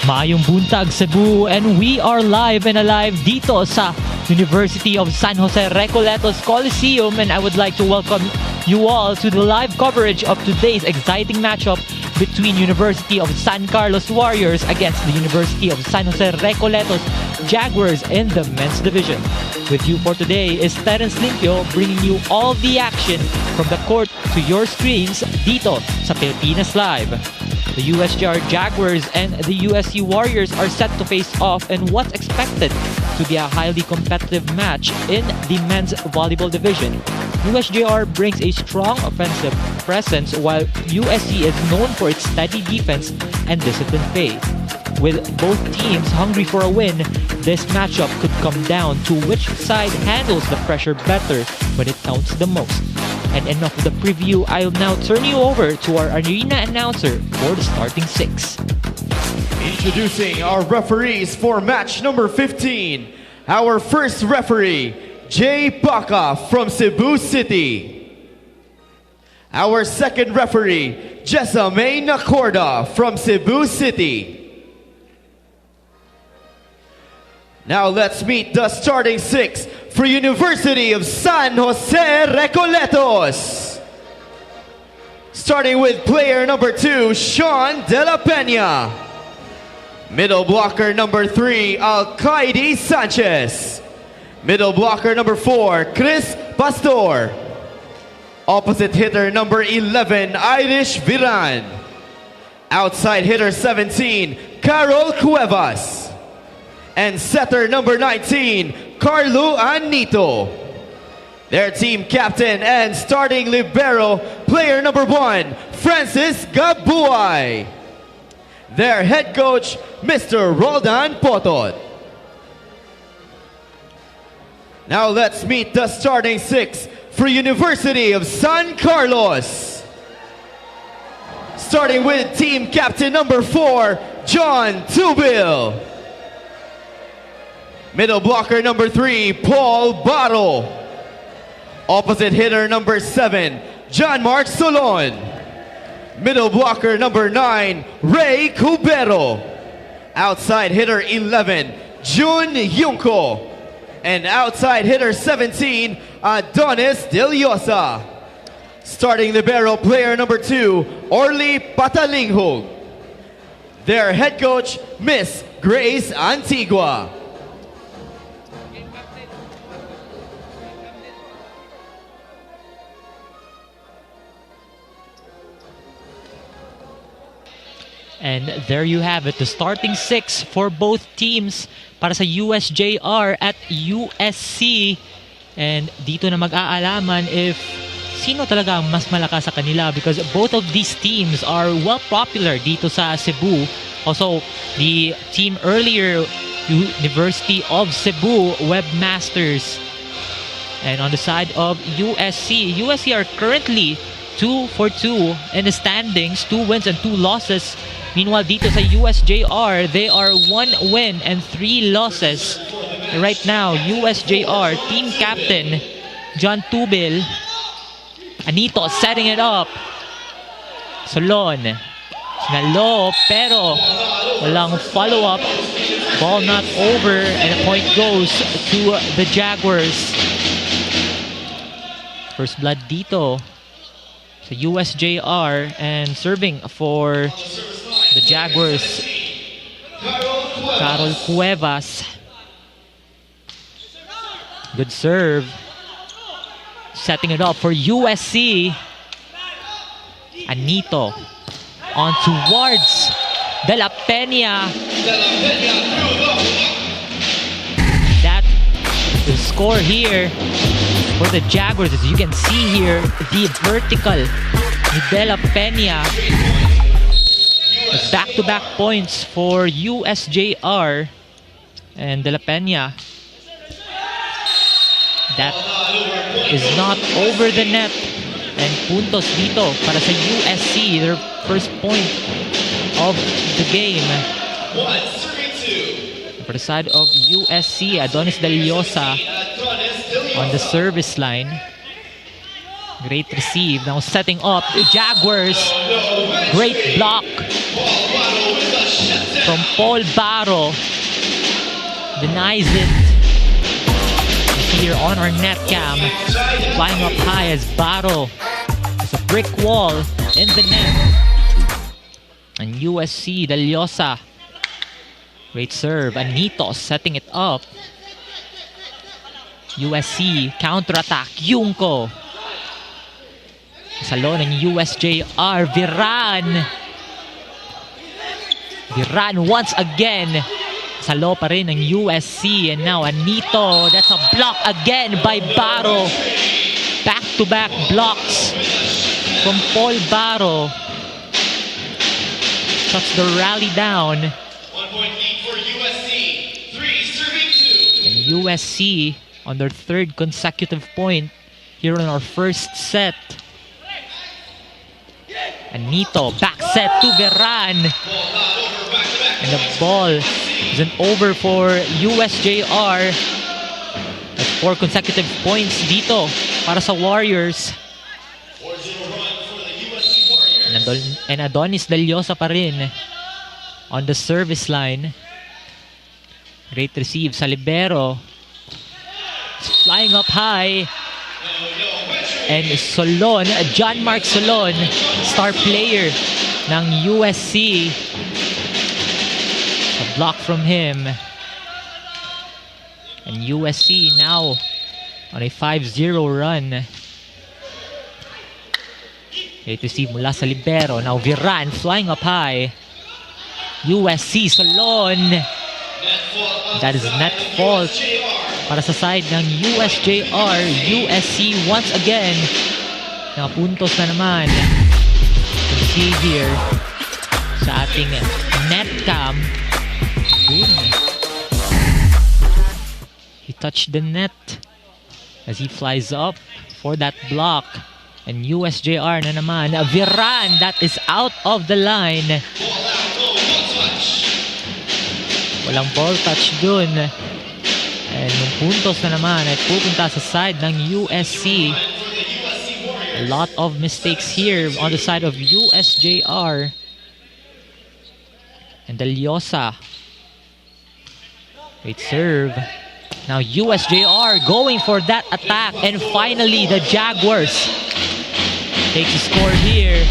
Maayong buntag Cebu, and we are live and alive dito sa University of San Jose Recoletos Coliseum, and I would like to welcome you all to the live coverage of today's exciting matchup between University of San Carlos Warriors against the University of San Jose Recoletos Jaguars in the men's division. With you for today is Terence Limpio, bringing you all the action from the court to your screens dito sa Pilipinas Live. The USJR Jaguars and the USC Warriors are set to face off in what's expected to be a highly competitive match in the men's volleyball division. USJR brings a strong offensive presence while USC is known for its steady defense and disciplined play. With both teams hungry for a win, this matchup could come down to which side handles the pressure better when it counts the most. And enough of the preview, I'll now turn you over to our arena announcer for the starting six. Introducing our referees for match number 15. Our first referee, Jay Baca from Cebu City. Our second referee, Jessa May Nacorda from Cebu City. Now let's meet the starting six for University of San Jose Recoletos. Starting with player number 2, Sean De La Peña. Middle blocker number 3, Alcaide Sanchez. Middle blocker number 4, Chris Pastor. Opposite hitter number 11, Irish Viran. Outside hitter 17, Carol Cuevas. And setter number 19, Carlo Anito. Their team captain and starting libero, player number 1, Francis Gabuay. Their head coach, Mr. Roldan Potot. Now let's meet the starting six for University of San Carlos. Starting with team captain number 4, John Tubil. Middle blocker number 3, Paul Barro. Opposite hitter number 7, John Mark Solon. Middle blocker number 9, Ray Cubero. Outside hitter 11, Jun Yunko. And outside hitter 17, Adonis Deliosa. Starting libero, player number 2, Orly Patalinghog. Their head coach, Miss Grace Antigua. And there you have it, the starting six for both teams para sa USJR at USC. And dito na mag-aalaman if sino talaga ang mas malakas sa kanila, because both of these teams are well popular dito sa Cebu. Also, the team earlier, University of Cebu Webmasters. And on the side of USC are currently 2-2 in the standings, 2 wins and 2 losses. Meanwhile, dito sa USJR, they are 1 win and 3 losses. Right now, USJR team captain John Tubil. Anito setting it up. Solon. Sinalo, pero walang follow-up. Ball not over, and the point goes to the Jaguars. First blood dito sa USJR, and serving for the Jaguars, Carol Cuevas. Good serve. Setting it up for USC. Anito. On towards De La Peña. That is score here for the Jaguars. As you can see here, the vertical ni De La Peña. Back-to-back points for USJR and De La Peña. That is not over the net. And puntos dito para sa USC, their first point of the game. For the side of USC, Adonis Deliosa on the service line. Great receive. Now setting up the Jaguars. Great block from Paul Baro. Denies it. Here on our net cam, flying up high as Baro. It's a brick wall in the net. And USC, Deliosa. Great serve. Anitos setting it up. USC, counterattack. Junko. Salo ng USJR. Viran. Viran once again. Salo pa rin ng USC. And now Anito. That's a block again by Baro. Back-to-back blocks from Paul Baro. Shuts the rally down. 1 point lead for USC. 3 serving 2. And USC on their third consecutive point here in our first set. Anito, back set to Veran. And the ball isn't over for USJR. That's 4 consecutive points dito para sa Warriors. 4-0 run for the USC Warriors. And Adonis Deliosa pa rin on the service line. Great receive sa libero. It's flying up high. And Solon, John Mark Solon, star player ng USC. A block from him. And USC now on a 5-0 run. Great receive mula sa libero. Now Viran flying up high. USC, Solon. That is net fault para sa side ng USJR. USC once again. Nakapuntos na naman. You can see here sa ating net cam. Boom. He touched the net as he flies up for that block. And USJR na naman. Viran, that is out of the line. Walang ball touch dun. And yung puntos na naman ay pupunta sa side ng USC. A lot of mistakes here on the side of USJR. And Deliosa. Great serve. Now USJR going for that attack. And finally, the Jaguars takes a score here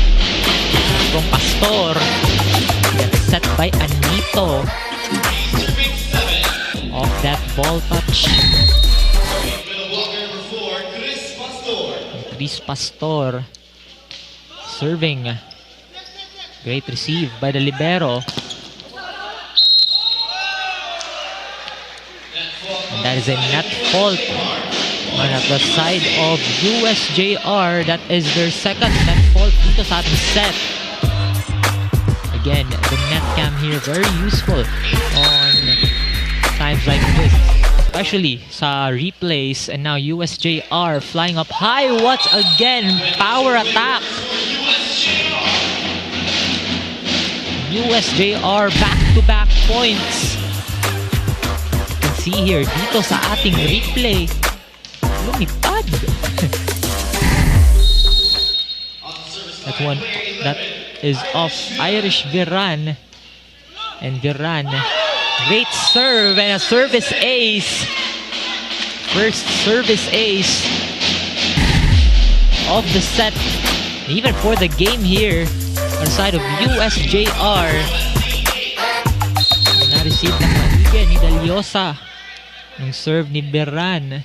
from Pastor. That's set by Anito. Off that ball touch. Chris Pastor serving. Great receive by the libero. And that is a net fault on the side of USJR. That is their second net fault dito sa ating set. Again, the net cam here very useful on times like this, especially sa replays. And now USJR flying up high once again. Power attack. USJR back-to-back points. You can see here dito sa ating replay. Lumipad. That is off Irish Viran. And Viran, great serve and a service ace. First service ace of the set, even for the game here on the side of USJR. Na-receive ng maligya ni Deliosa ng serve ni Viran.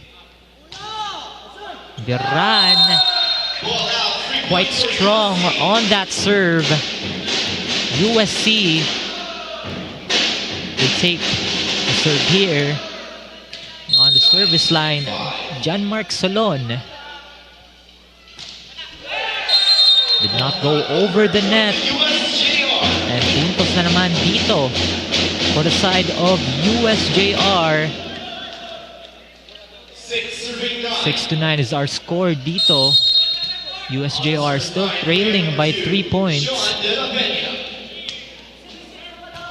Viran quite strong on that serve. USC will take the serve here. On the service line, John Mark Solon did not go over the net. And puntos na naman dito for the side of USJR. 6-9 is our score dito. USJR still trailing by 3 points.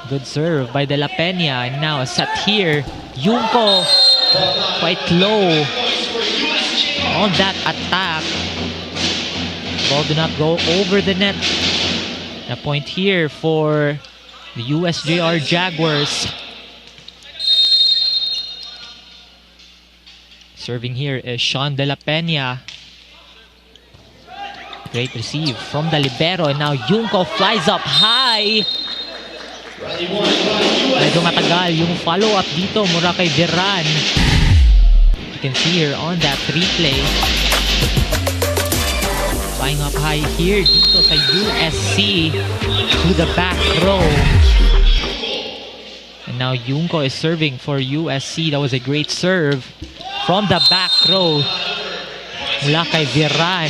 Good serve by De La Peña. And now a set here. Junko quite low on that attack. Ball did not go over the net. A point here for The USJR Jaguars. Serving here is Sean De La Peña. Great receive from the libero, and now Junko flies up high. Medyo matagal yung follow-up dito mula kay Viran. You can see here on that replay. Flying up high here dito sa USC to the back row. And now Junko is serving for USC. That was a great serve from the back row mula kay Viran.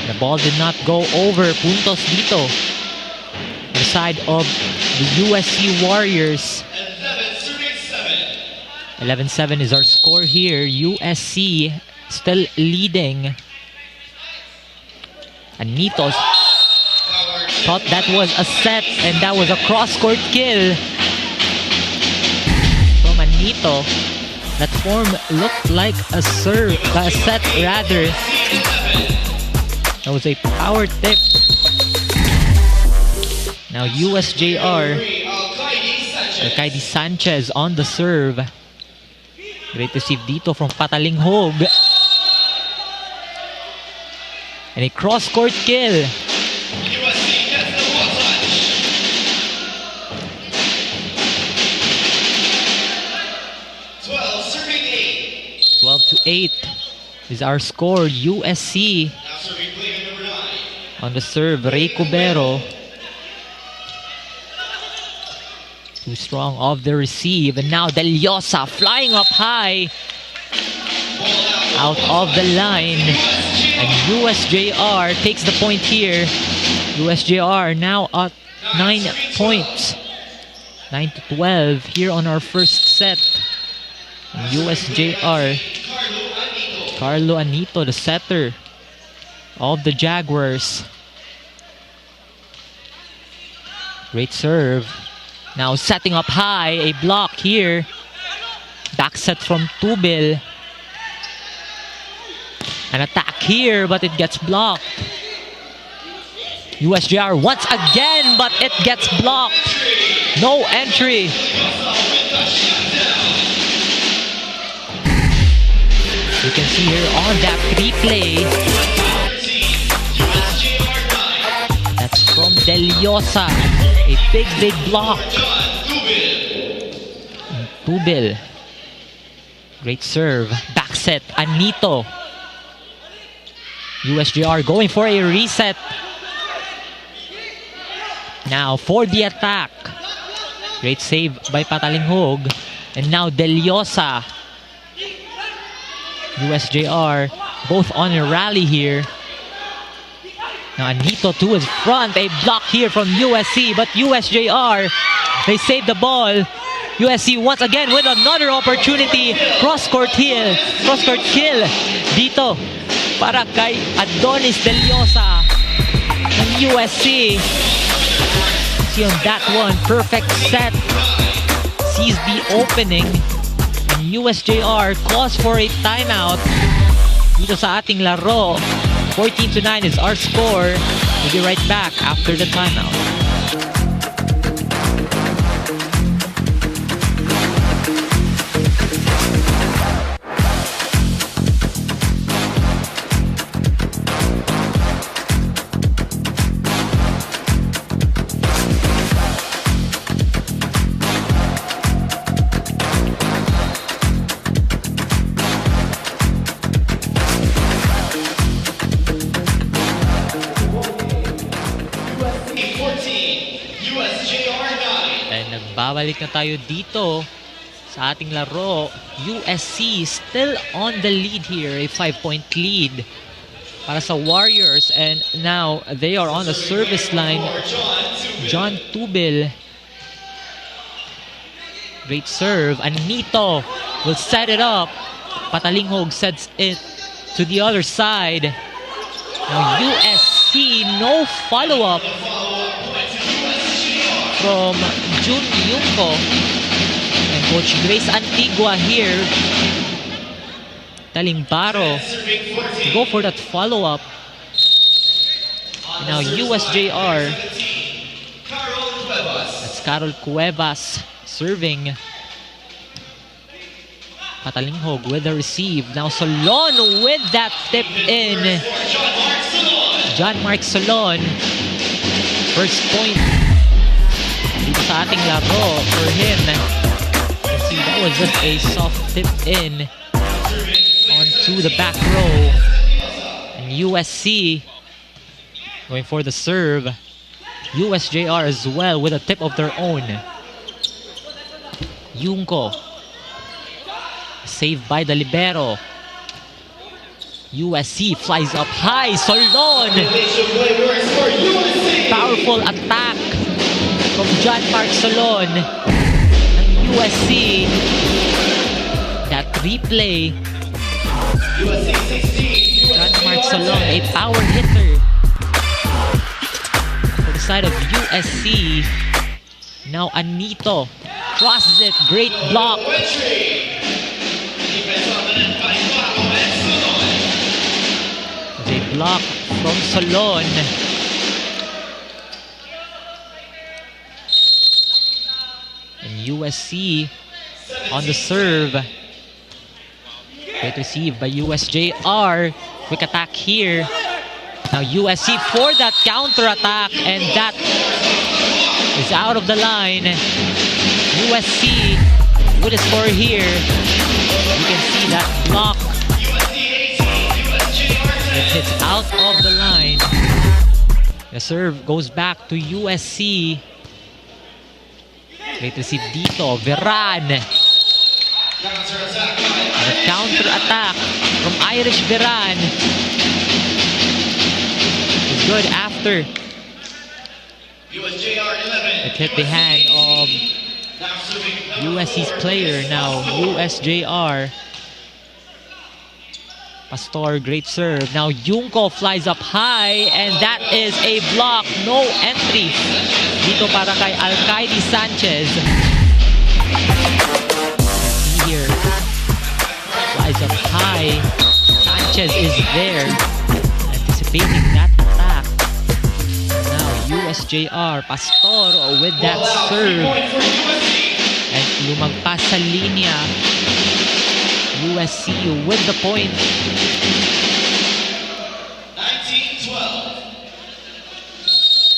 The ball did not go over. Puntos dito. The side of the USC Warriors. 11-7 is our score here. USC still leading. Anitos thought that was a set, and that was a cross-court kill from Anito. That form looked like a serve, a set rather. That was a power tip. Now USJR, Alcaide Sanchez on the serve. Great receive dito from Patalinghog. And a cross-court kill. Serving 12-8 is our score. USC on the serve. Recoletos. Too strong of the receive. And now Deliosa flying up high. Out of the line. And USJR takes the point here. USJR now at 9 points. 9-12 here on our first set. And USJR. Carlo Anito, the setter of the Jaguars. Great serve. Now setting up high, a block here. Back set from Tubil. An attack here, but it gets blocked. USJR once again, but it gets blocked. No entry. You can see here on that replay. That's from Deliosa. A big block. Tubil. Great serve. Back set. Anito. USJR going for a reset. Now for the attack. Great save by Patalinghog. And now Deliosa. USJR both on a rally here. Now Anito to his front. A block here from USC. But USJR, they save the ball. USC once again with another opportunity. Cross-court kill. Cross-court kill. Dito para kay Adonis Deliosa ng USC. See on that one, perfect set. Sees the opening. And USJR calls for a timeout. Dito sa ating laro. 14-9 is our score. We'll be right back after the timeout. Babalik na tayo dito sa ating laro. USC still on the lead here. A 5-point lead para sa Warriors. And now they are on the service line. John Tubil. Great serve. Anito will set it up. Patalinghog sets it to the other side. Now USC, no follow-up from Jun Junko. And Coach Grace Antigua here. Talimbaro to go for that follow-up. Now USJR. That's Carol Cuevas serving. Patalinghog with the receive. Now Solon with that tip in. John Mark Solon. First point dito sa ating laro for him. See, that was just a soft tip in onto the back row. And USC going for the serve. USJR as well with a tip of their own. Yungko. Saved by the libero. USC flies up high. Solon. Powerful attack from John Mark Solon ng USC. That replay. John Mark Solon, a power hitter for the side of USC. Now Anito crosses it. Great block. A block from Solon. And USC on the serve. Great receive by USJR. Quick attack here. Now USC for that counter attack, and that is out of the line. USC with a score here. You can see that block. It hits out of the line. The serve goes back to USC. Great receive dito. Veran. The counter attack from Irish Veran is good after it hit the hand of USC's player. Now USJR. Pastor, great serve. Now Yungko flies up high, and that is a block. No entry dito para kay Alcaide Sanchez. See here. Flies up high. Sanchez is there, anticipating that attack. Now USJR. Pastor with that serve. And lumagpas sa linya. USC with the point.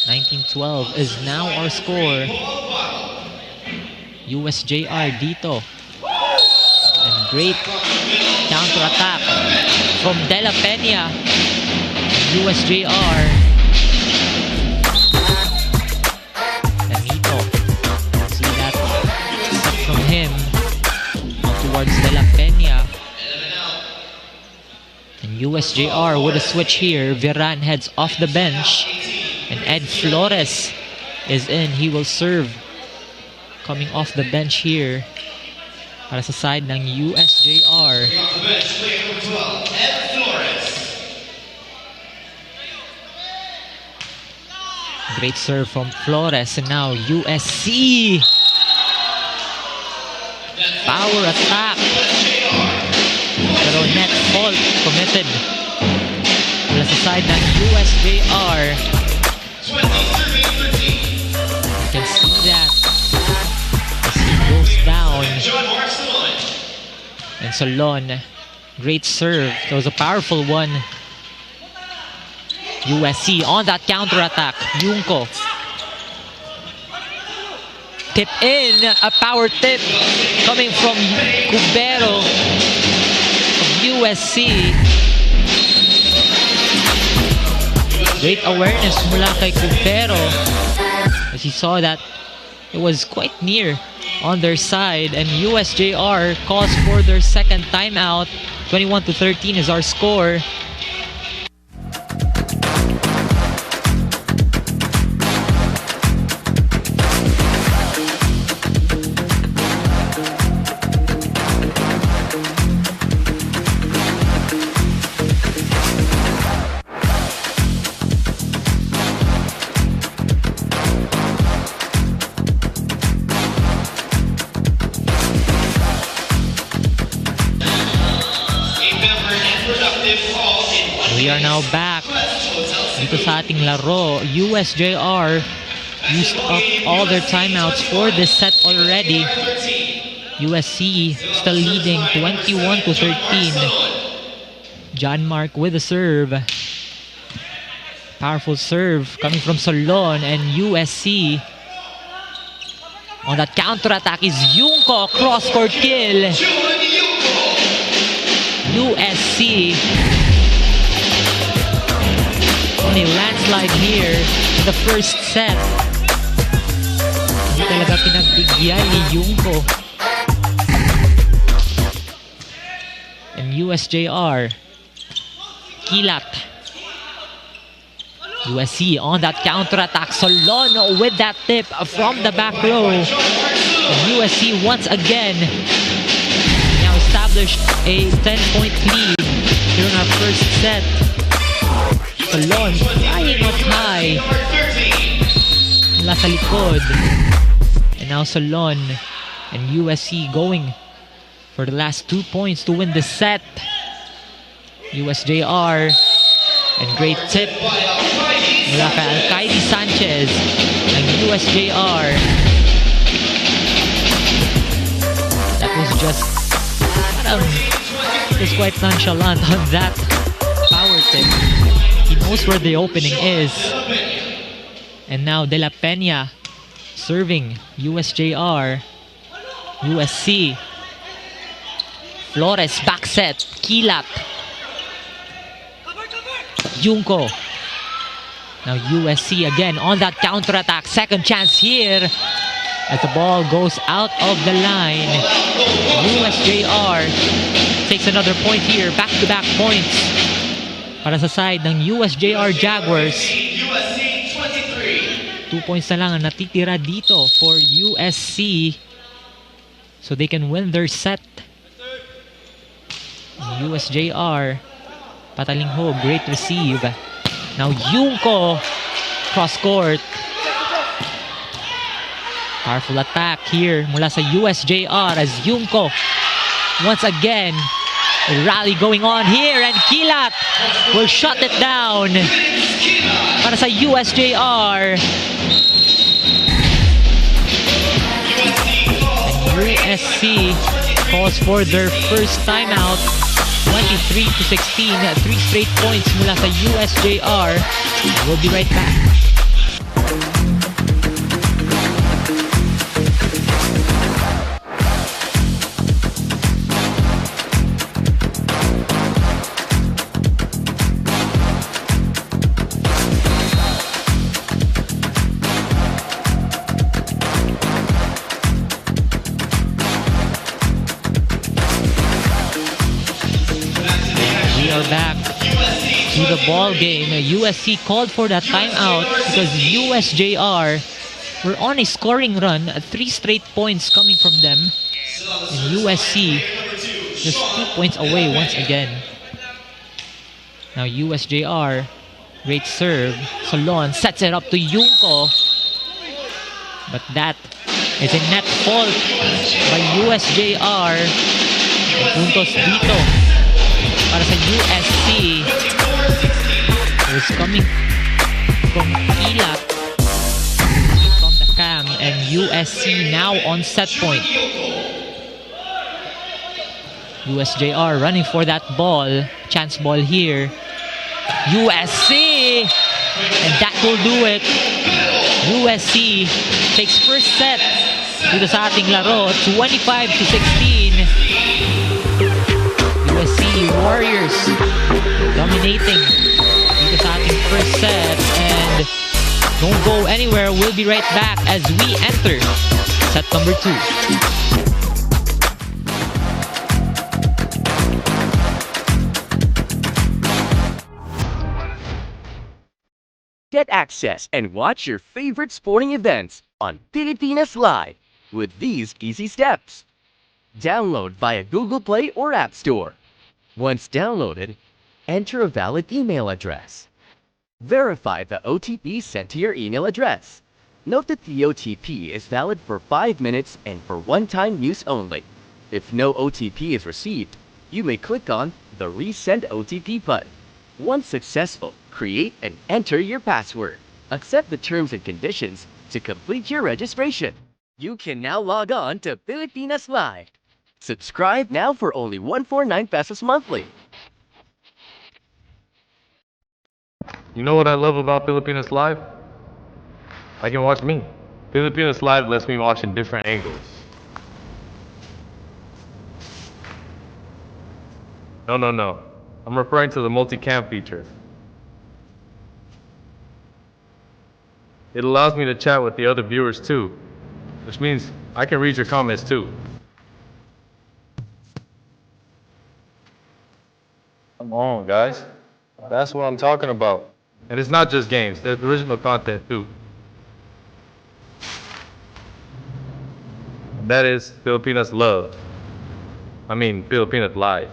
19-12 is now our score. USJR dito. And great counter attack from De La Peña. USJR. Danito. See that step from him. Towards De La Peña. And USJR with a switch here. Veran heads off the bench. And Ed Flores is in. He will serve. Coming off the bench here. Para sa side ng USJR. Great serve from Flores. And now USC. Power attack. Pero net fault committed mula sa side ng USJR. You can see that as he goes down. And Solon, great serve. That was a powerful one. USC on that counter attack. Yungko. Tip in, a power tip coming from Cubero of USC. Great awareness mula kay Cubero as he saw that it was quite near on their side, and USJR calls for their second timeout. 21-13 is our score. We are now back dito sa ating laro. USJR used up all their timeouts for this set already. USC still leading 21-13. John Mark with the serve. Powerful serve coming from Solon, and USC on that counter-attack is Junko, cross-court kill. USC on a landslide here in the first set. Hindi talaga pinagbigyan ni Junko. And USJR, Kilat. USC on that counter-attack. Solon with that tip from the back row. And USC once again now established a 10-point lead here in our first set. Solon flying up high mula sa likod. And now Solon and USC going for the last 2 points to win the set. USJR and great tip mula kay Alcaide Sanchez ng USJR. That was just it was quite nonchalant on that power tip. He knows where the opening is. And now De La Peña serving USJR. USC. Flores back set. Kilat. Junko. Now USC again on that counter-attack. Second chance here as the ball goes out of the line. USJR takes another point here. Back-to-back points para sa side ng USJR Jaguars. 2 points na lang ang natitira dito for USC so they can win their set. USJR Patalingho, great receive. Now Junko, cross court. Powerful attack here mula sa USJR as Junko once again. A rally going on here and Kilat will shut it down para sa USJR. And USC calls for their first timeout. 23-16, 3 straight points mula sa USJR. We'll be right back. Back to the ball game. USC called for that timeout because USJR were on a scoring run. 3 straight points coming from them. And USC just 2 points away once again. Now USJR, great serve. Solon sets it up to Junko. But that is a net fault by USJR. Puntos dito para sa USC. It was coming from Kilat from the cam, and USC now on set point. USJR running for that ball. Chance ball here. USC! And that will do it. USC takes first set dito sa ating laro. 25-16. USC Warriors dominating dito sa ating first set, and don't go anywhere. We'll be right back as we enter set number 2. Get access and watch your favorite sporting events on Pilipinas Live with these easy steps. Download via Google Play or App Store. Once downloaded, enter a valid email address. Verify the OTP sent to your email address. Note that the OTP is valid for 5 minutes and for one-time use only. If no OTP is received, you may click on the Resend OTP button. Once successful, create and enter your password. Accept the terms and conditions To complete your registration, you can now log on to Pilipinas Live. Subscribe now for only 149 pesos monthly. You know what I love about Filipinas Live? I can watch me. Filipinas Live lets me watch in different angles. No. I'm referring to the multicam feature. It allows me to chat with the other viewers too, which means I can read your comments too. Come on, guys. That's what I'm talking about. And it's not just games, there's original content too. And that is Filipinas Love. Filipinas Live.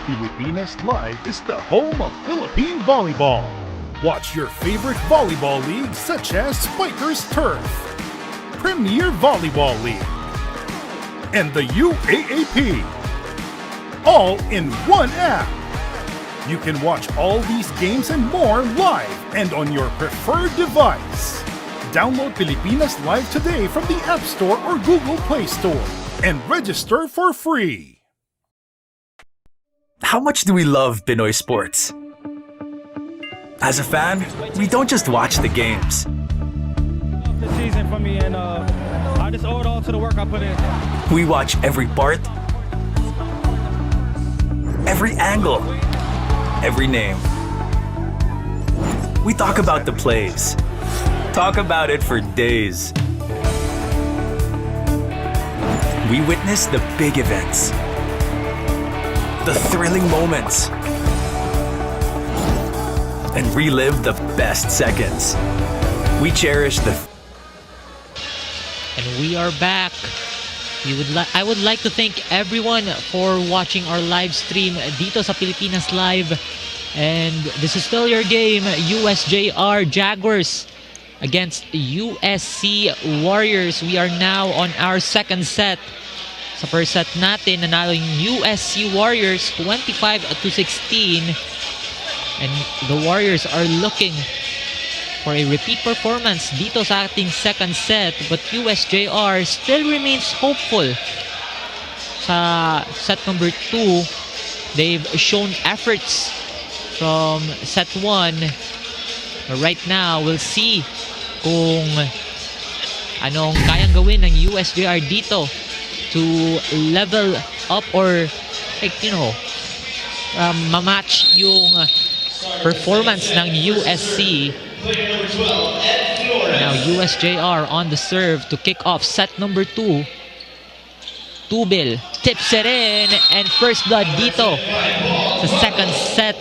Pilipinas Live is the home of Philippine volleyball. Watch your favorite volleyball leagues such as Spikers Turf, Premier Volleyball League, and the UAAP, all in one app. You can watch all these games and more live and on your preferred device. Download Pilipinas Live today from the App Store or Google Play Store and register for free. How much do we love Pinoy sports? As a fan, we don't just watch the games. The season for me, and I just owe it all to the work I put in. We watch every part, every angle, every name. We talk about the plays, talk about it for days. We witness the big events, the thrilling moments, and relive the best seconds. We cherish the... And we are back. I would like to thank everyone for watching our live stream dito sa Pilipinas Live. And this is still your game, USJR Jaguars against USC Warriors. We are now on our second set. Sa first set natin, nanalo yung USC Warriors 25-16. And the Warriors are looking for a repeat performance dito sa ating second set. But USJR still remains hopeful. Sa set number 2, they've shown efforts from set 1. But right now, we'll see kung anong kayang gawin ng USJR dito to level up or mamatch yung performance ng USC. Now USJR on the serve to kick off set number 2. Tubil tips it in, and first blood dito sa second set,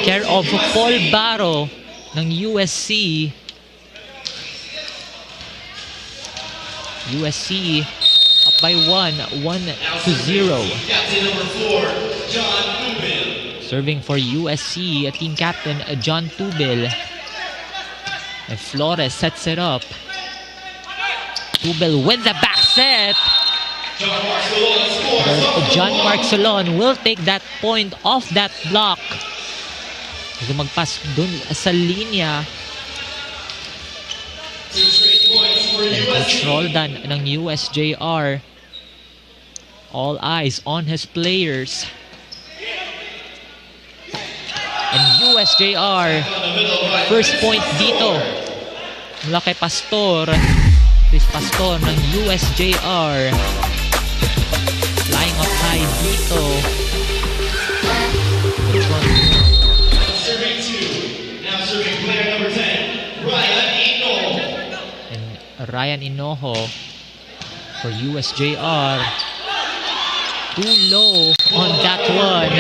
care of Paul Baro ng USC. USC up by 1-0. Serving for USC, team captain John Tubil. And Flores sets it up. Tubil wins the back set. John Mark Solon will take that point off that block. Kasi magpas dun sa linya. And Coach Roldan ng USJR, all eyes on his players. And USJR, first point dito mula kay Pastor. Chris Pastor ng USJR. Flying up high dito. Serving 2. Now serving player number 10, Ryan Inoho. And Ryan Inoho for USJR. Too low on that one.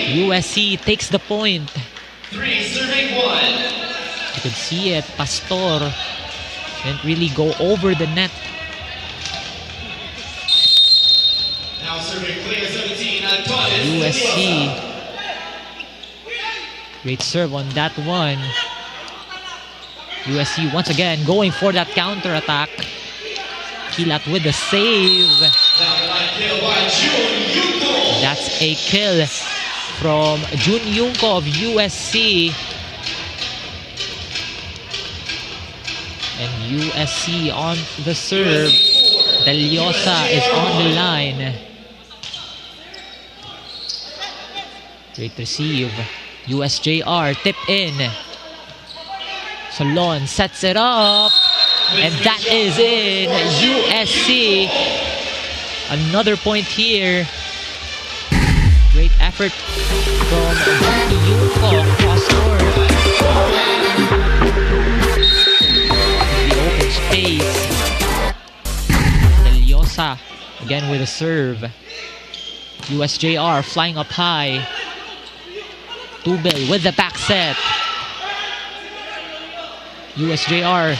USC takes the point. 3 serving 1. You could see it. Pastor didn't really go over the net. Now serving player 17, Antonis. USC. Great serve on that one. USC once again going for that counter attack. Kilat with the save. That's a kill from Jun Yungko of USC. And USC on the serve. Deliosa is on the line. Great receive. USJR tip in. Solon sets it up. And that is in. USC. Another point here. Great effort from Yungko. Cross-court. The open space. Deliosa again with a serve. USJR flying up high. Tubel with the back set. USJR,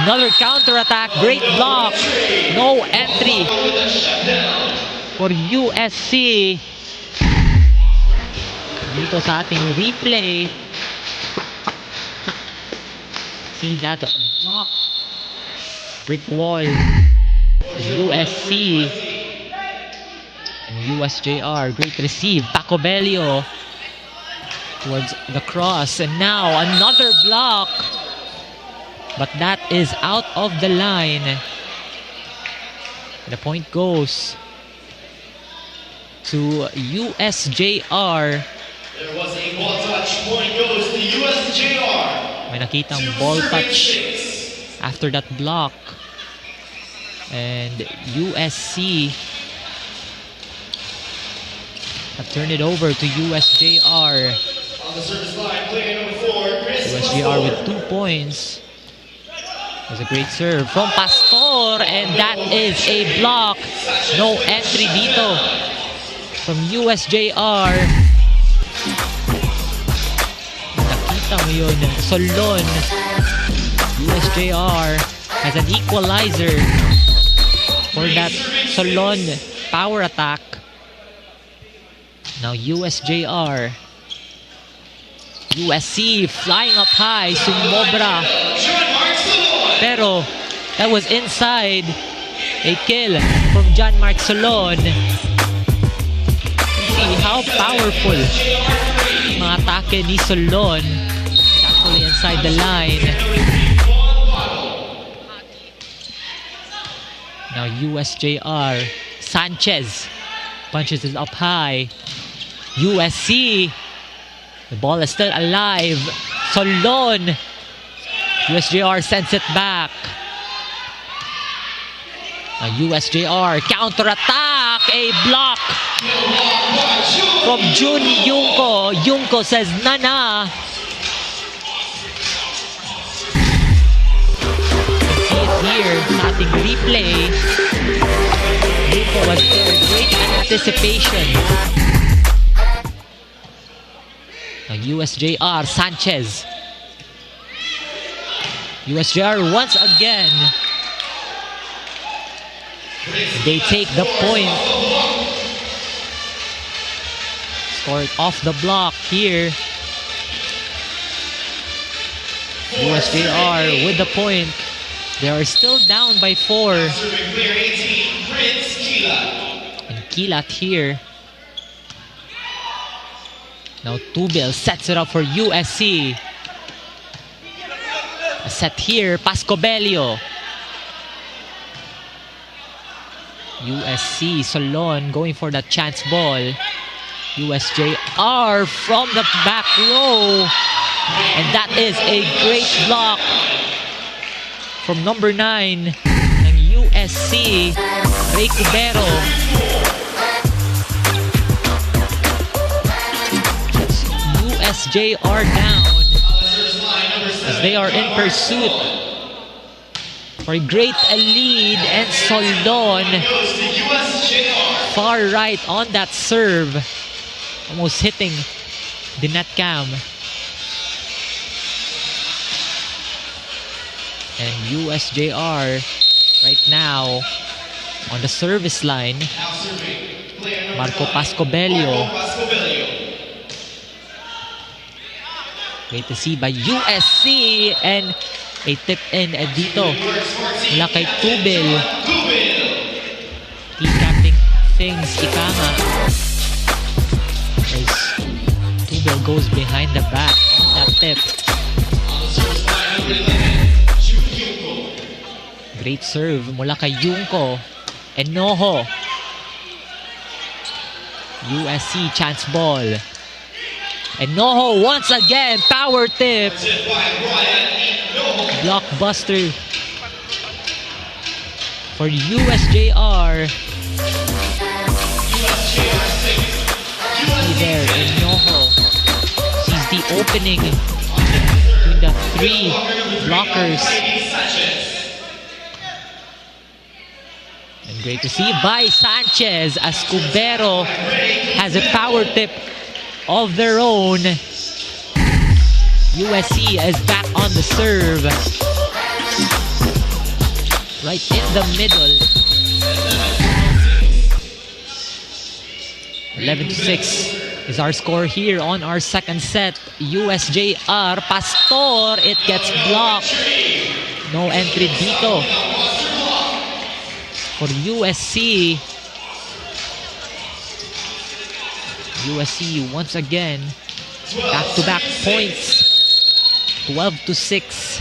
another counter-attack. Great block. No entry for USC. Dito sa ating replay. See that block. Brick wall. USC. And USJR. Great receive. Paco Bello towards the cross, and now another block, but that is out of the line. The point goes to USJR. There was a ball touch. Point goes to USJR. May nakitang ball touch after that block, and USC have turned it over to USJR. On the service line, player number 4, Chris USJR with 2 points. There's a great serve from Pastor, and that is a block. No entry dito from USJR. Nakita mo yun, Solon. USJR has an equalizer for that Solon power attack. Now USJR. USC flying up high, sumobra. Pero that was inside. A kill from John Mark Solon. See how powerful mga atake ni Solon. It's actually inside the line. Now USJR. Sanchez punches it up high. USC. The ball is still alive. Solon. USJR sends it back. Now USJR counter-attack. A block from Jun Yungko. Yungko says, Nana. You can see it here sa ating replay. Yungko was there. Great anticipation. Now USJR, Sanchez. USJR once again. They take the point. Scored off the block here. USJR with the point. They are still down by 4. And Kilat here. Now Tubel sets it up for USC. A set here, Pascobello. USC, Solon going for that chance ball. USJR from the back row. And that is a great block from number 9 ng USC, Recoletos. USJR down as they are in pursuit for a great lead, and Solon far right on that serve, almost hitting the net cam. And USJR right now on the service line, Marco Pascobello. Great to see by USC, and a tip in dito mula kay Tubel. Recapping things, ika nga. There's goes behind the back on that tip. Great serve mula kay Junko. Enoho. USC chance ball. Enoho once again, power tip. Blockbuster for USJR. See there, Enoho sees the opening between the three blockers. And great to see by Sanchez as Cubero has a power tip of their own. USC is back on the serve. Right in the middle. 11-6 is our score here on our second set. USJR, Pastor, it gets blocked. No entry dito for USC. USC once again back-to-back points. 12-6.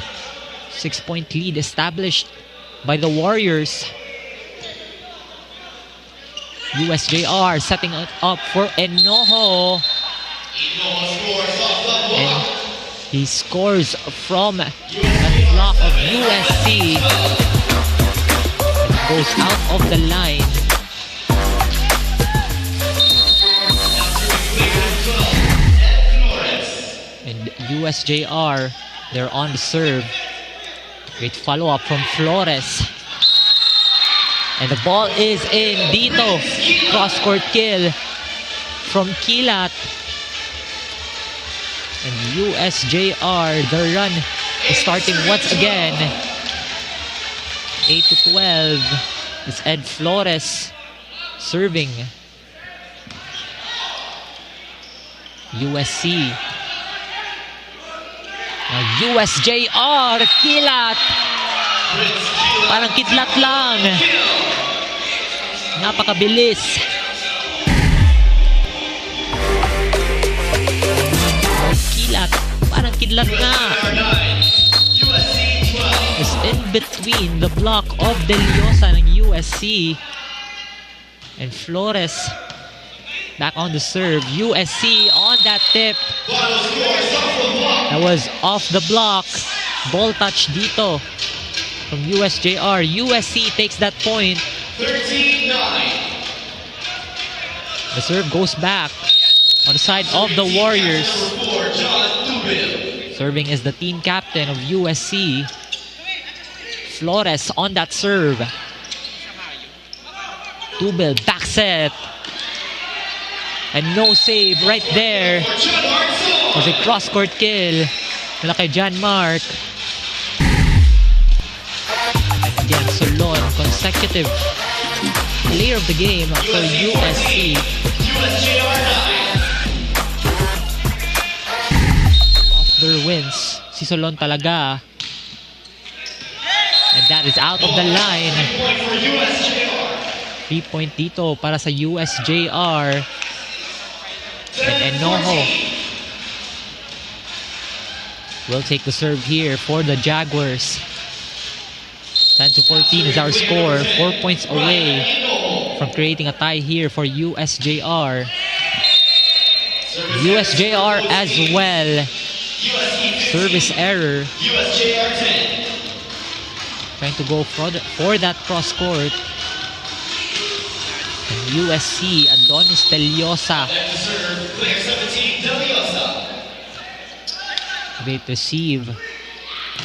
6-point lead established by the Warriors. USJR setting it up for Enoho. And he scores from the block of USC. And goes out of the line. And USJR, they're on the serve. Great follow-up from Flores. And the ball is in dito. Cross-court kill from Kilat. And USJR, the run is starting once again. 8-12 is Ed Flores serving. USC. Now USJR, Kilat. Parang kidlat lang. Napakabilis. Kilat, parang kidlat na. Is in between the block of Deliosa ng USC. And Flores back on the serve. USC on that tip. That was off the block. Ball touch dito from USJR. USC takes that point. 13-9. The serve goes back on the side of the Warriors. Serving is the team captain of USC. Flores on that serve. Tubel back set. And no save right there. It was a cross-court kill mula kay John Mark. And again, Solon, consecutive player of the game for USC. Off their wins, si Solon talaga. And that is out of the line. 3-point dito para sa USJR. And Enoho will take the serve here for the Jaguars. 10-14 is our score. 4 points away from creating a tie here for USJR. USJR as well. Service error. Trying to go for that cross court. And USC, Adonis Deliosa. Great receive.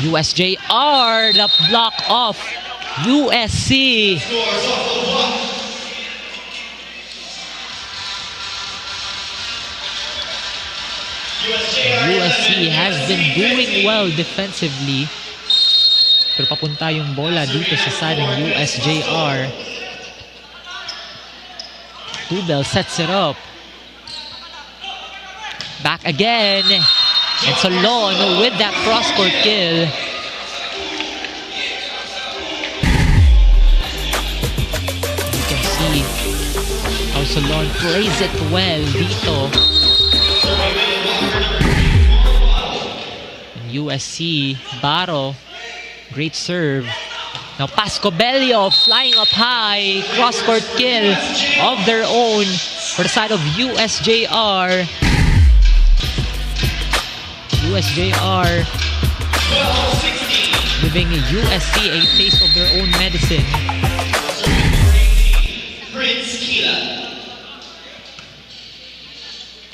USJR, the block off USC. USC has been doing well defensively. Pero papunta yung bola dito sa side ng USJR. Tubel sets it up. Back again. And Solon with that cross-court kill. You can see how Solon plays it well dito. And USC, Baro, great serve. Now Pascobello flying up high, cross-court kill of their own for the side of USJR. USJR giving USC a taste of their own medicine.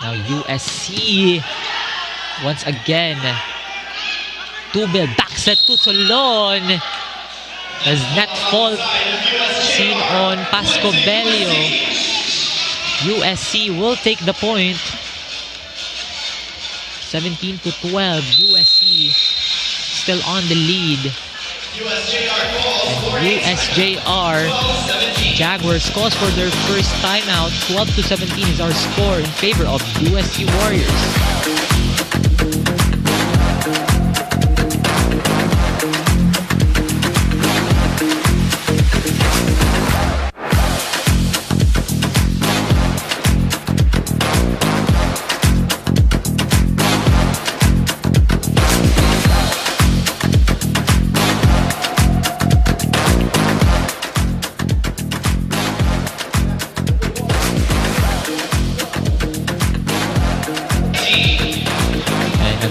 Now USC once again. Tubel back set to Solon. As net fault seen on Pascobello. USC will take the point. 17-12. USC still on the lead. And USJR Jaguars calls for their first timeout. 12-17 is our score in favor of USC Warriors.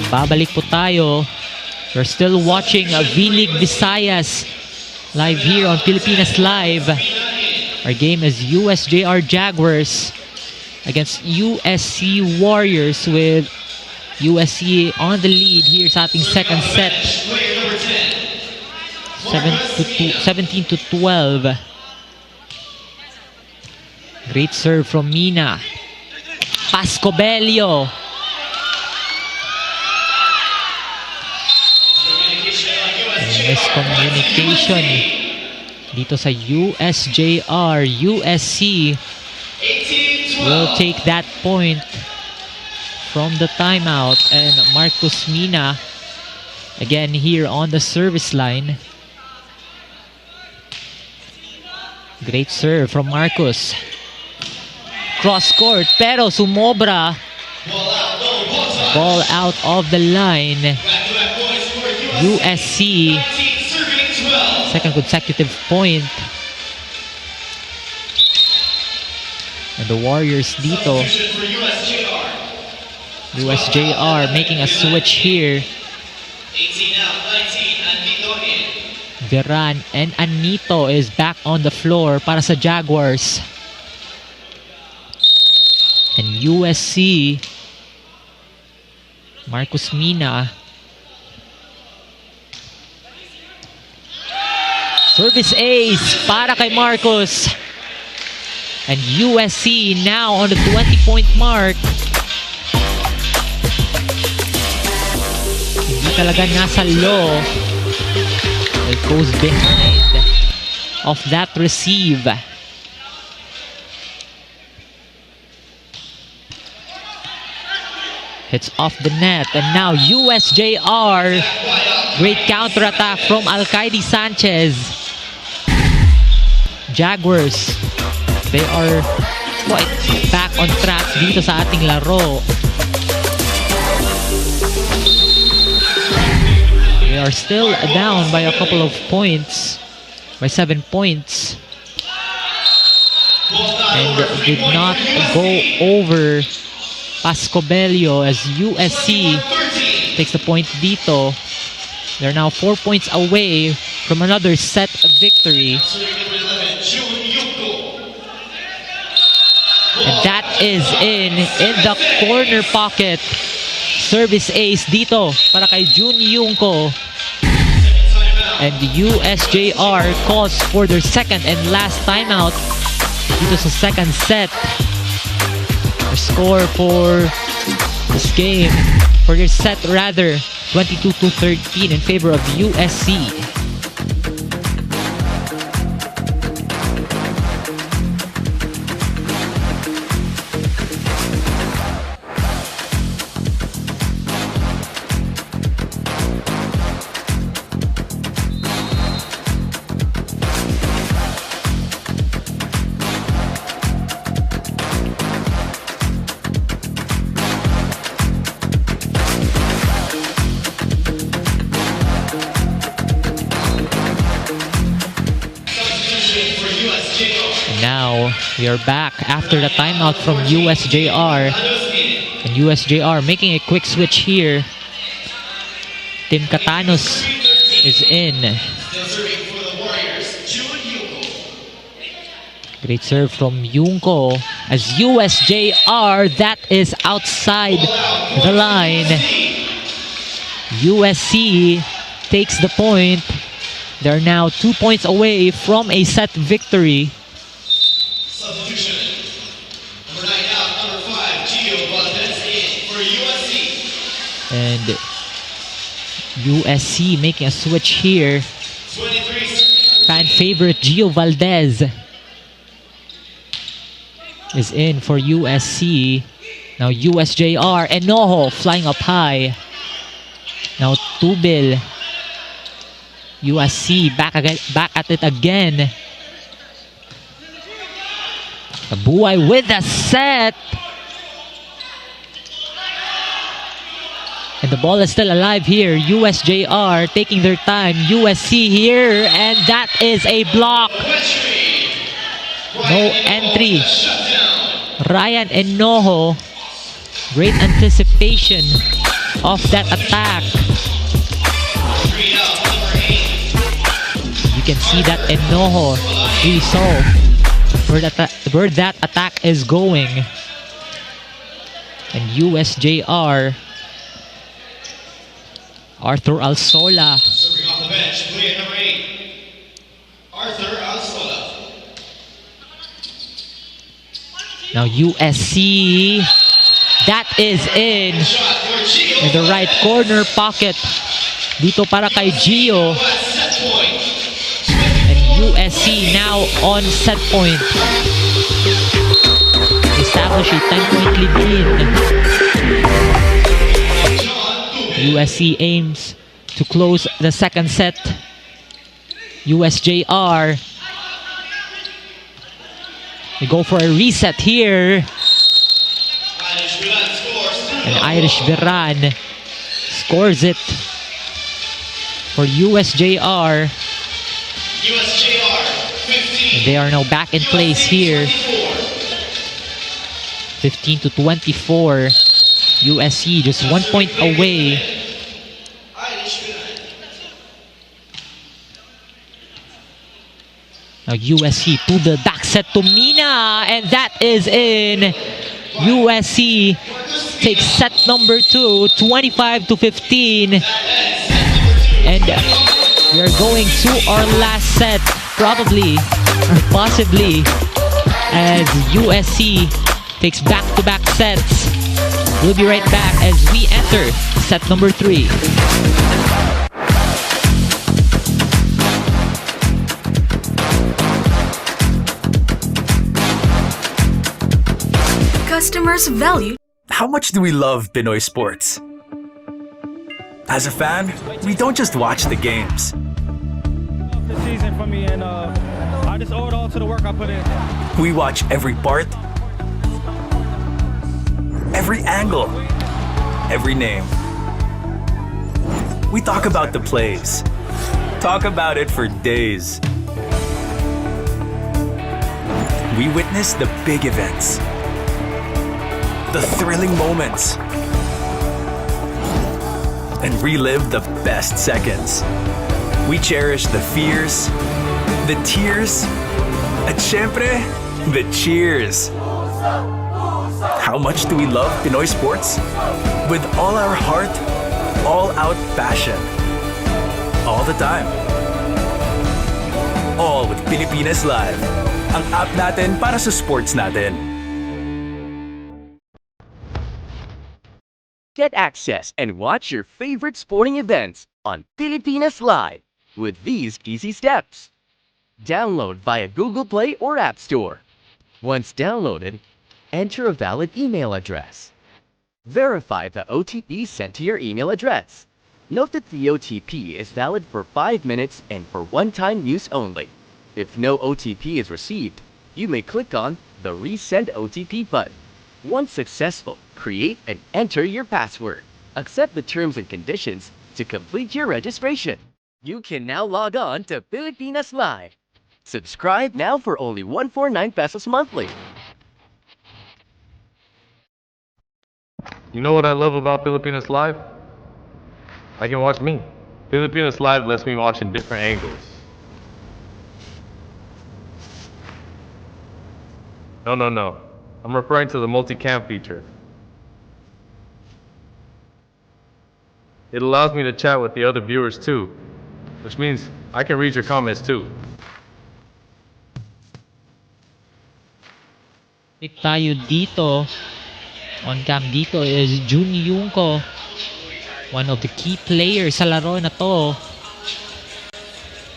Babalik po tayo. We're still watching V-League Visayas live here on Pilipinas Live. Our game is USJR Jaguars against USC Warriors with USC on the lead here sa ating second set. 17-12. Great serve from Mina. Pascobello. Miscommunication dito sa USJR. USC will take that point from the timeout, and Marcus Mina again here on the service line. Great serve from Marcus. Cross court pero sumobra. Ball out of the line. USC second consecutive point. And the Warriors dito. USJR making a switch here. Veran and Anito is back on the floor para sa Jaguars. And USC, Marcus Mina. Service ace para kay Marcus. And USC now on the 20-point mark. Hindi talaga nasa low. It goes behind of that receive. Hits off the net. And now USJR. Great counterattack from Alcaide Sanchez. Jaguars, they are quite back on track dito sa ating laro. They are still down by a couple of points, by 7 points, and did not go over Pascobello as USC takes the point dito. They're now 4 points away from another set victory. And that is in the corner pocket. Service ace dito para kay Jun Yungko. And USJR calls for their second and last timeout dito sa second set. The score for this game, for this set rather, 22-13 in favor of USC. We are back after the timeout from USJR. And USJR making a quick switch here. Tim Catanos is in. Great serve from Yunko as USJR, that is outside the line. USC takes the point. They're now 2 points away from a set victory. Substitution. Number 9 out, number 5, Gio Valdez in for USC. And USC making a switch here. 23. Fan favorite Gio Valdez is in for USC. Now USJR, Enojo flying up high. Now Tubil. USC back at it again. Tabuay with the set. And the ball is still alive here. USJR taking their time. USC here, and that is a block. No entry. Ryan Enojo. Great anticipation of that attack. You can see that Enojo really saw where that attack is going. And USJR, Arthur Alsola. Serving off the bench, player number 8, Arthur Alsola. Now USC, that is in the right corner pocket. Dito para kay Gio. And USC now on set point. Establish a 10-point lead. USC aims to close the second set. USJR. We go for a reset here. And Irish Viran scores it for USJR. And they are now back in place here. 15-24. USC just 1 point away. Now USC to the back set to Mina, and that is in. USC takes set number 2, 25-15. And we are going to our last set, probably or possibly, as USC takes back-to-back sets. We'll be right back as we enter set number 3. Customers value. How much do we love Pinoy sports? As a fan, we don't just watch the games. This season for me, and I just owe it all to the work I put in. We watch every part, every angle, every name. We talk about the plays. Talk about it for days. We witness the big events, the thrilling moments, and relive the best seconds. We cherish the fears, the tears, at syempre, the cheers. How much do we love Pinoy sports? With all our heart, all-out passion. All the time. All with Pilipinas Live. Ang app natin para sa sports natin. Get access and watch your favorite sporting events on Pilipinas Live with these easy steps. Download via Google Play or App Store. Once downloaded, enter a valid email address. Verify the OTP sent to your email address. Note that the OTP is valid for 5 minutes and for one-time use only. If no OTP is received, you may click on the Resend OTP button. Once successful, create and enter your password. Accept the terms and conditions to complete your registration. You can now log on to Pilipinas Live. Subscribe now for only 149 pesos monthly. You know what I love about Filipinas Live? I can watch me. Filipinas Live lets me watch in different angles. No. I'm referring to the multicam feature. It allows me to chat with the other viewers too, which means I can read your comments too. Pick tayo dito. On cam dito is Jun Yungko. One of the key players sa laro na to.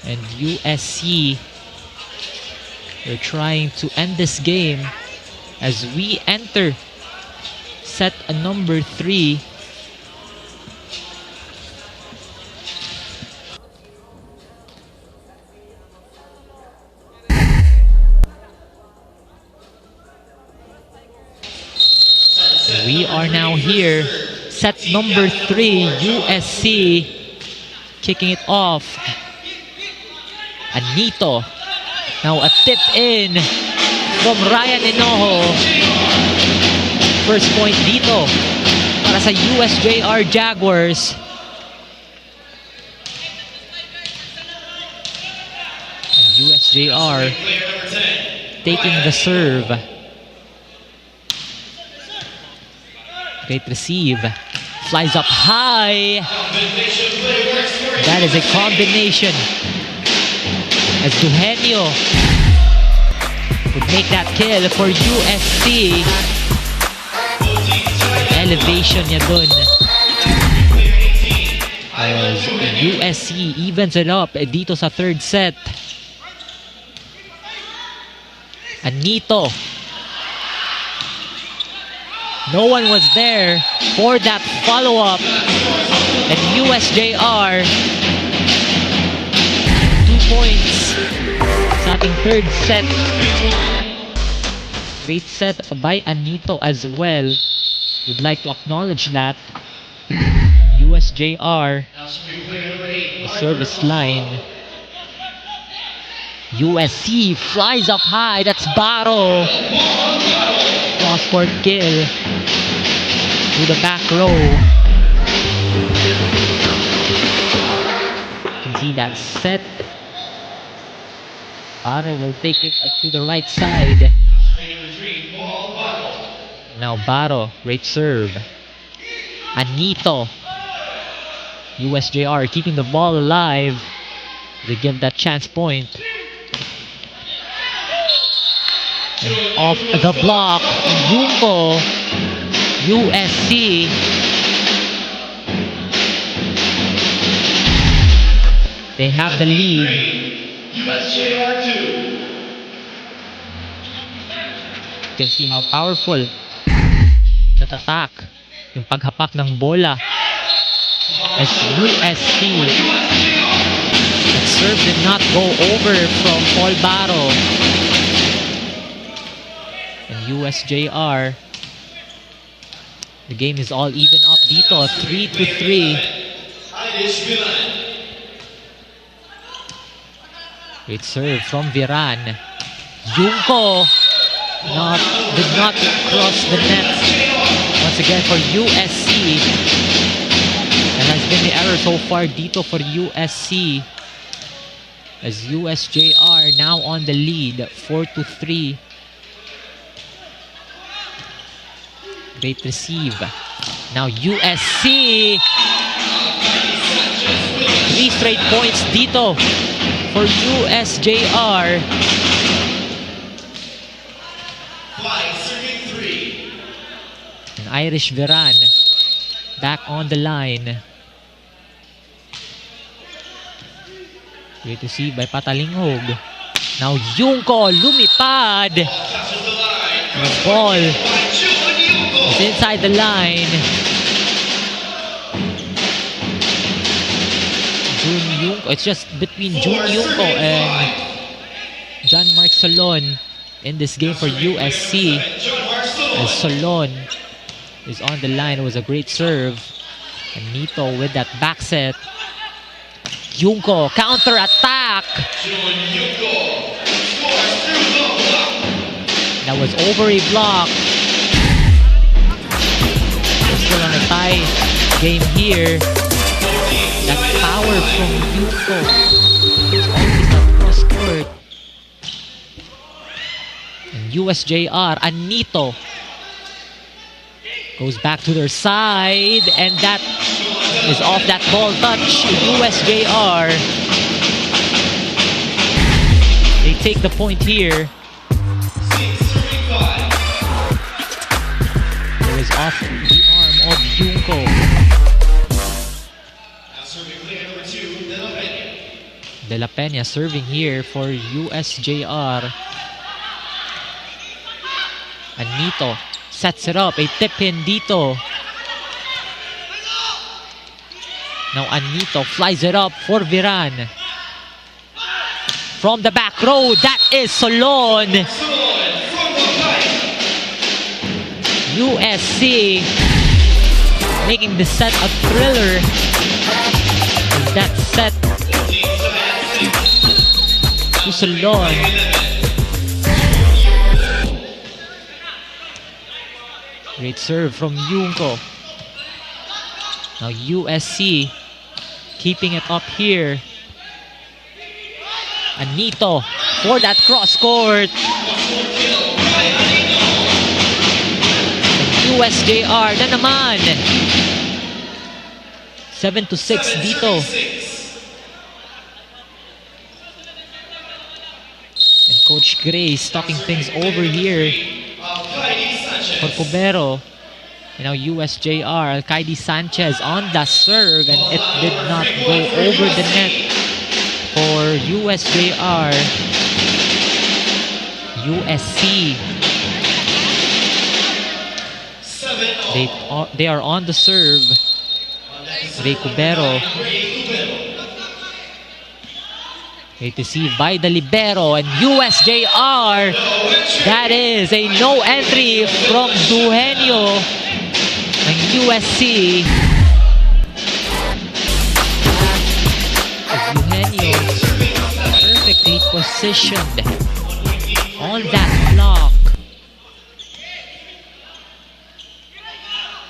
And USC, they're trying to end this game as we enter set number 3. We are now here, set number 3, USC kicking it off. Anito, now a tip in from Ryan Enojo. First point dito para sa USJR Jaguars. And USJR taking the serve. Great receive. Flies up high. That is a combination. As Duhenio would make that kill for USC. Elevation niya dun. As USC evens it up dito sa third set. Anito. No one was there for that follow-up. And USJR, 2 points sa ating third set. Great set by Anito as well. Would like to acknowledge that. USJR, the service line. USC flies up high. That's Baro. Cross-court kill to the back row. You can see that set. Baro will take it to the right side. Now Baro, great serve. Anito. USJR keeping the ball alive. They give that chance point. And off the block, Yungko, USC. They have the lead. USJR 2. You can see how powerful that attack, yung paghapak ng bola. As USC, that serve did not go over from Paul Baro. USJR, the game is all even up dito, 3-3. Great serve from Viran. Yungko did not cross the net once again for USC. And has been the error so far dito for USC, as USJR now on the lead, 4-3. Great receive. Now USC. 3 straight points dito for USJR. And Irish Viran back on the line. Great receive by Patalingog. Now Yungko lumipad. The ball is inside the line. Jun Yungko. It's just between Jun Yungko and John Mark Solon in this game for USC. As Solon is on the line. It was a great serve. And Nito with that back set. Yungko counter attack. That was over a block. We're still on a tie game here. That power from Yuko. It's always that cross court. And USJR, Anito goes back to their side, and that is off that ball touch. USJR, they take the point here. It was off the arm of Junko. De La Peña serving here for USJR. Anito sets it up. A tip-in dito. Now Anito flies it up for Viran. From the back row, that is Solon. USC making the set a thriller. That set to Solon. Great serve from Junko. Now USC keeping it up here. Anito for that cross court. USJR na naman. 7-6 dito. And Coach Grace talking things over here for Cubero. And now USJR, Alcaide Sanchez on the serve, and it did not go over the net for USJR. USC, they are on the serve. Ray Cubero. Great to see by the libero, and USJR. That is a no entry from Duhenio ng USC. Duhenio perfectly positioned on that block.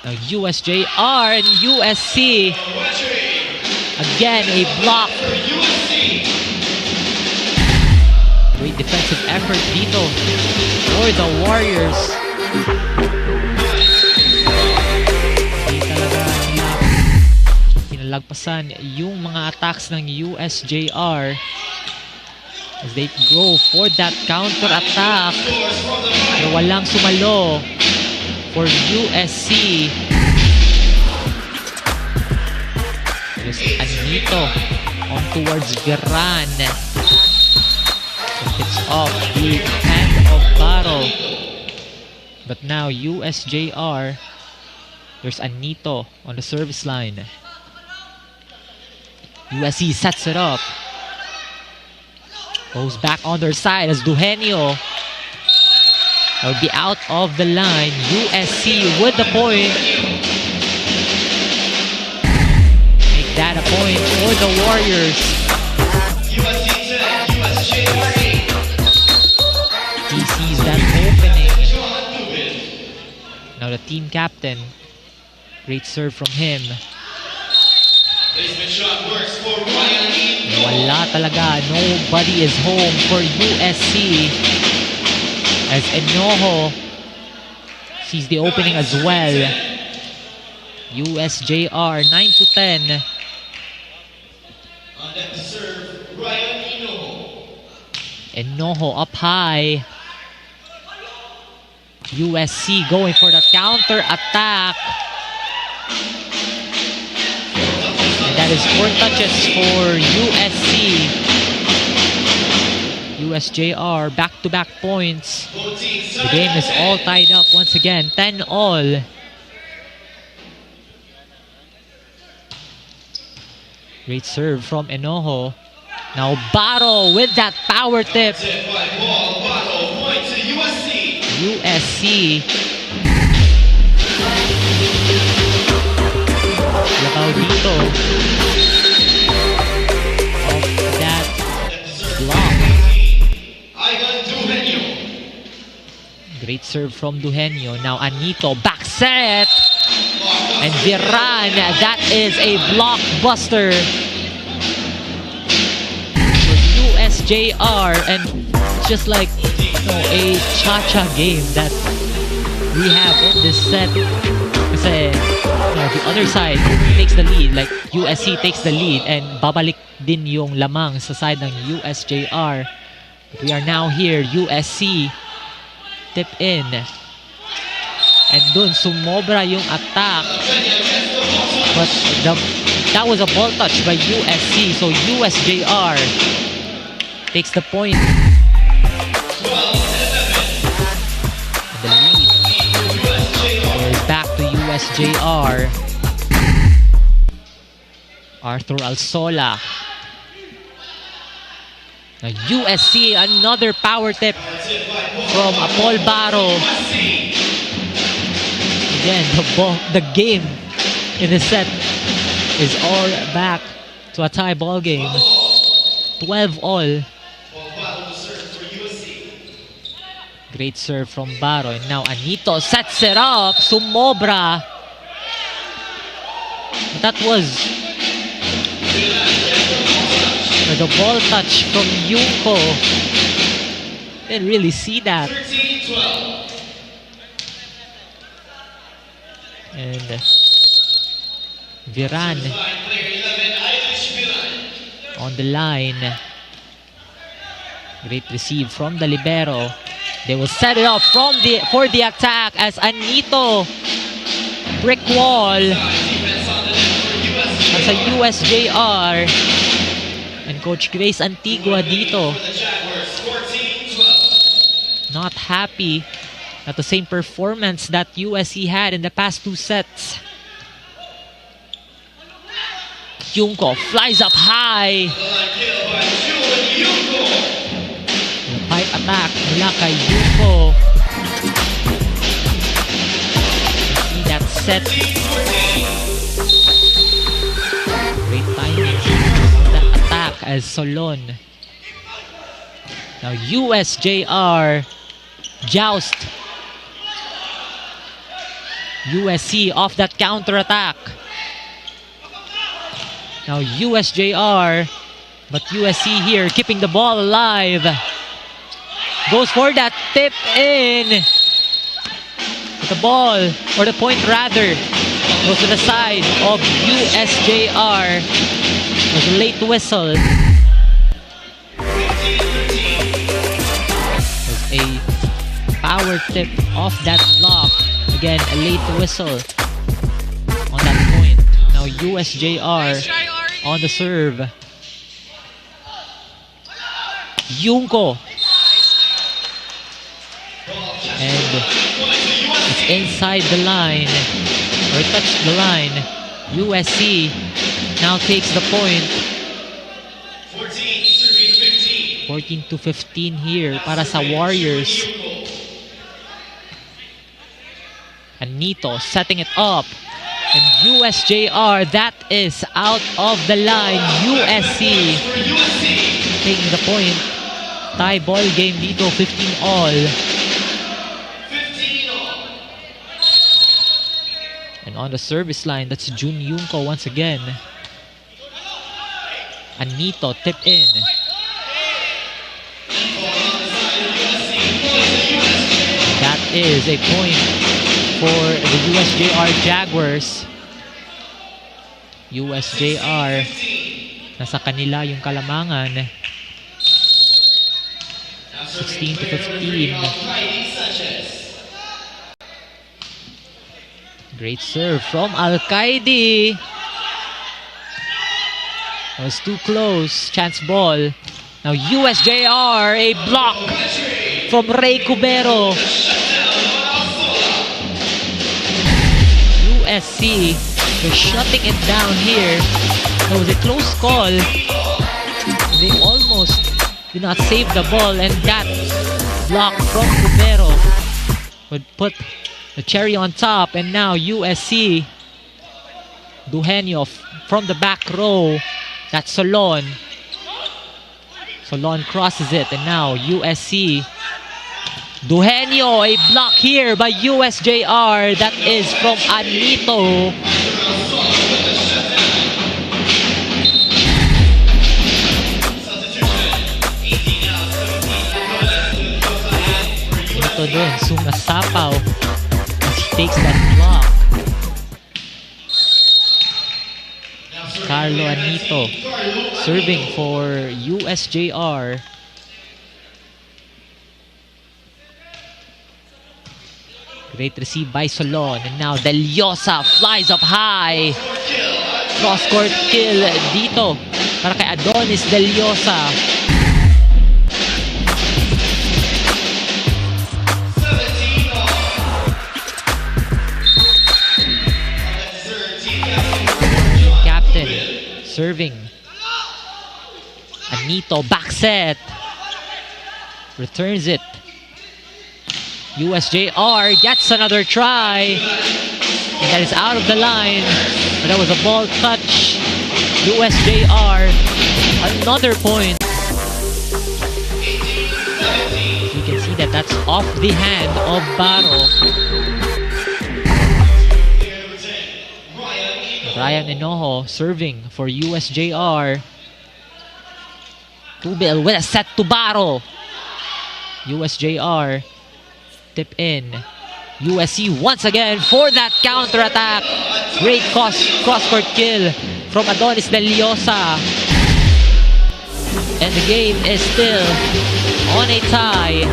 Now USJR and USC. Again, a block. Great defensive effort dito for the Warriors. Hindi talaga pinalagpasan yung mga attacks ng USJR as they go for that counter attack. Pero walang sumalo for USC. Just Anito on towards Viran. It's off the hand of Baro. But now USJR, there's Anito on the service line. USC sets it up. Goes back on their side as Duhenio will be out of the line. USC with the point. Make that a point for the Warriors. He sees that opening. Now the team captain. Great serve from him. Wala talaga. Nobody is home for USC. As Enojo sees the opening as well. USJR 9-10. Enojo up high. USC going for the counter attack. And that is 4 touches for USC. USJR back-to-back points. The game is all tied up once again. 10-all. Great serve from Enojo. Now Baro with that power tip. USC. Labaw dito. Off that block. Great serve from Duhenio. Now Anito, back set! And Viran, that is a blockbuster for USJR. And it's just like a cha-cha game that we have in this set. Kasi the other side takes the lead, like USC takes the lead, and babalik din yung lamang sa side ng USJR. But we are now here, USC tip in. And dun, sumobra yung attack. But that was a ball touch by USC. So USJR takes the point. The lead is back to USJR. Arthur Alsola. Now USC, another power tip from Paul Baro. Again, the game in the set is all back to a tie ball game. 12-all. Great serve from Baro. And now Anito sets it up. Sumobra. That was the ball touch from Yunko. Didn't really see that. And Viran on the line. Great receive from the libero. They will set it up for the attack as Anito brick wall. That's a USJR. And Coach Grace Antigua dito. Not happy at the same performance that USC had in the past two sets. Yunko flies up high. Pipe attack mula kay Yunko. See that set. Great timing on that attack as Solon. Now USJR joust. USC off that counter attack. Now USJR, but USC here keeping the ball alive. Goes for that tip in. But the ball, or the point rather, goes to the side of USJR. It was a late whistle. It was a power tip off that block. Again, a late whistle on that point. Now USJR on the serve. Yunko. And it's inside the line, or touched the line. USC now takes the point. 14-15 here para sa Warriors. Anito setting it up. And USJR, that is out of the line. USC taking the point. Tie ball game dito, 15-all. And on the service line, that's Jun Yunko once again. Anito tip in. That is a point for the USJR Jaguars. USJR, nasa kanila yung kalamangan. 16-15. Great serve from Alcaide. That was too close. Chance ball. Now USJR, a block from Ray Cubero. USC, they're shutting it down here. That was a close call. They almost did not save the ball, and that block from Cubero would put the cherry on top. And now USC, Duhenio from the back row. That's Solon. Solon crosses it, and now USC Duhenio, a block here by USJR. That is from Anito. Ito din, sumasapaw as he takes that block. Carlo Anito serving for USJR. Great receive by Solon, and now Deliosa flies up high. Cross-court kill dito para kay Adonis Deliosa. Captain serving. Anito back set. Returns it. USJR gets another try, and that is out of the line, but that was a ball touch. USJR, another point. You can see that that's off the hand of Baro. Ryan Enojo serving for USJR. Tubel with a set to Baro. USJR tip in. USC once again for that counter-attack. Great cross-court kill from Adonis Deliosa. And the game is still on a tie.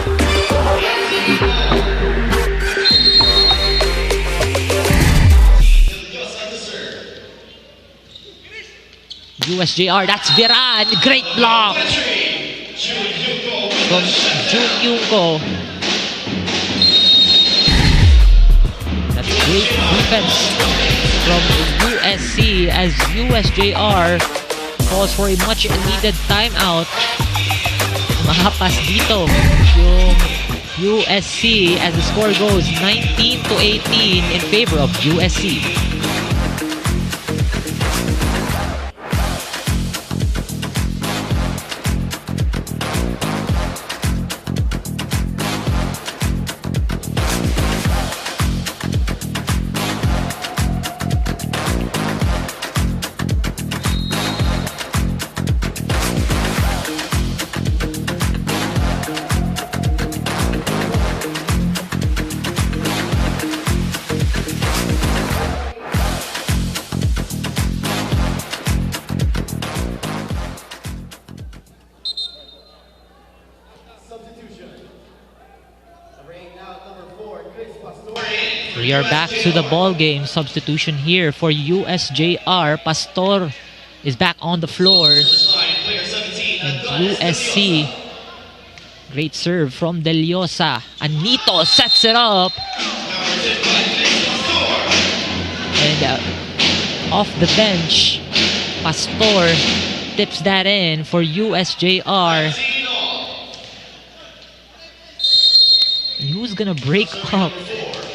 USJR, that's Viran. Great block from Jun Yungko. Great defense from USC as USJR calls for a much needed timeout. Mahapas dito yung USC as the score goes 19-18 in favor of USC. We are back to the ball game. Substitution here for USJR. Pastor is back on the floor. And USC, great serve from Deliosa. Anito sets it up. And off the bench, Pastor tips that in for USJR. And who's gonna break up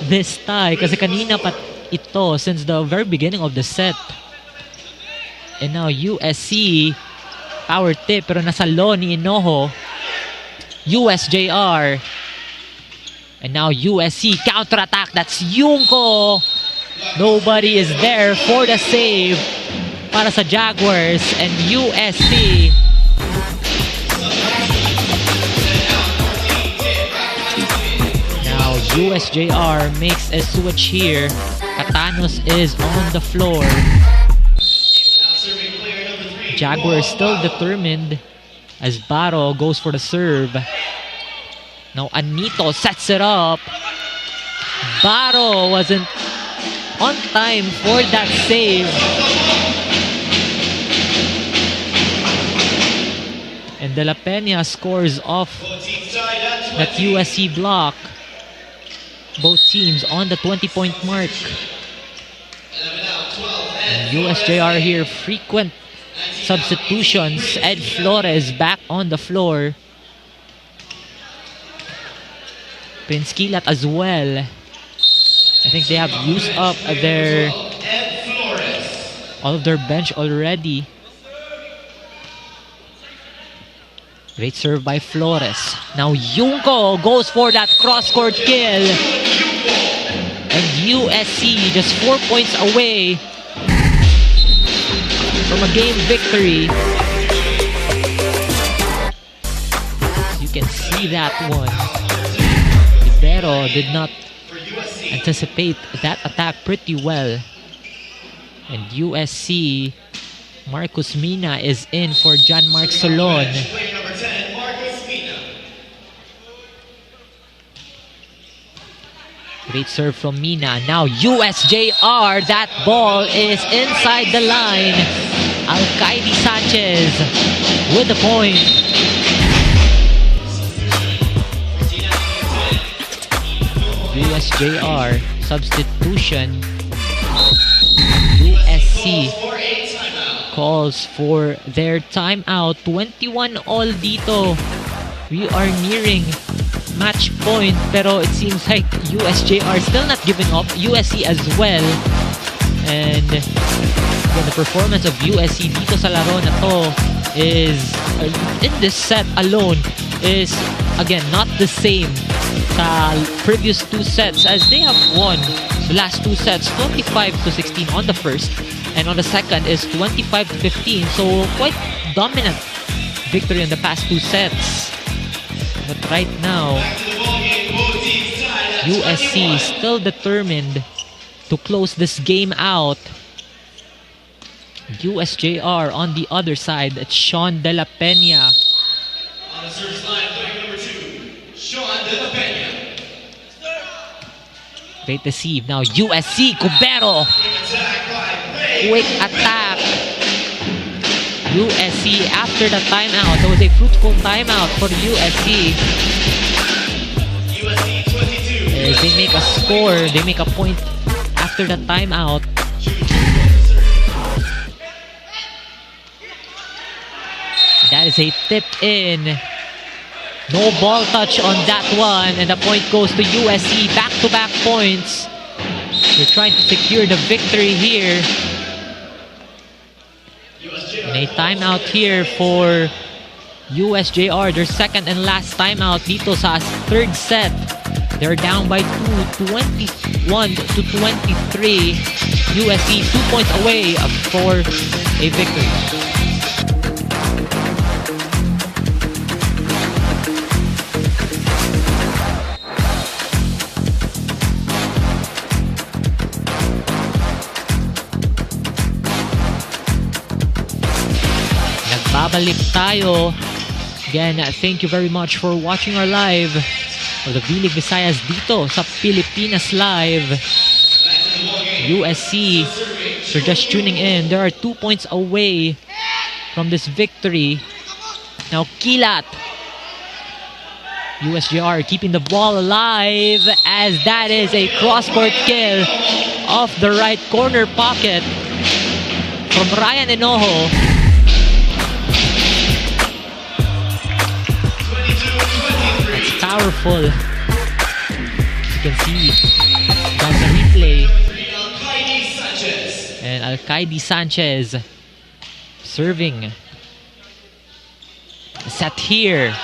this tie? Kasi kanina pa ito since the very beginning of the set. And now USC power tip pero nasa low ni Enojo. USJR. And now USC counter-attack. That's Yungko. Nobody is there for the save para sa Jaguars and USC. USJR makes a switch here. Catanos is on the floor. Jaguar still determined as Baro goes for the serve. Now Anito sets it up. Baro wasn't on time for that save. And De La Peña scores off that USC block. Both teams on the 20-point mark. And USJR here, frequent substitutions. Ed Flores back on the floor. Prince Kilat as well. I think they have used up all of their bench already. Great serve by Flores. Now Junko goes for that cross-court kill. And USC just 4 points away from a game victory. You can see that one. Ibero did not anticipate that attack pretty well. And USC, Marcus Mina is in for John Mark Solon. Great serve from Mina. Now USJR. That ball is inside the line. Alcaide Sanchez with the point. USJR substitution. USC calls for their timeout. 21 all dito. We are nearing match point, pero it seems like USJR still not giving up. USC as well. And again, the performance of USC dito sa laro na to is, in this set alone, is again not the same sa previous two sets, as they have won the last two sets 25-16 on the first, and on the second is 25-15. So quite dominant victory in the past two sets. But right now, USC still determined to close this game out. USJR on the other side, it's Sean De La Peña. On the service line, player number 2, Sean De La Peña. Great receive. Now USC, Cubero. Quick attack. USC after the timeout. That was a fruitful timeout for USC. They make a score. They make a point after the timeout. That is a tip in. No ball touch on that one. And the point goes to USC. Back-to-back points. They're trying to secure the victory here. And a timeout here for USJR. Their second and last timeout dito sa third set. They're down by 21-23. USC 2 points away for a victory. Babalik tayo. Again, thank you very much for watching our live for the V-League Visayas dito sa Pilipinas Live. USC, if you're just tuning in, they are 2 points away from this victory. Now Kilat. USJR keeping the ball alive, as that is a cross-court kill off the right corner pocket from Ryan Enojo. Powerful. You can see on the replay. And Alcaide Sanchez serving. Set here.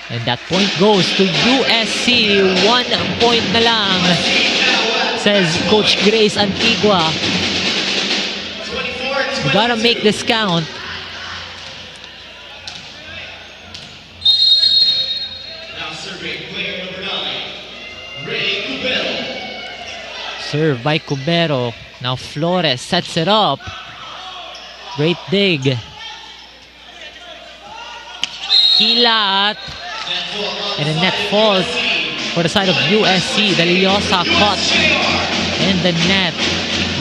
And that point goes to USC. 1 point na lang, says Coach Grace Antigua. You gotta make this count. Serve by Cubero. Now Flores sets it up. Great dig. Kilat. And a net fall for the side of USC. Deliosa caught in the net.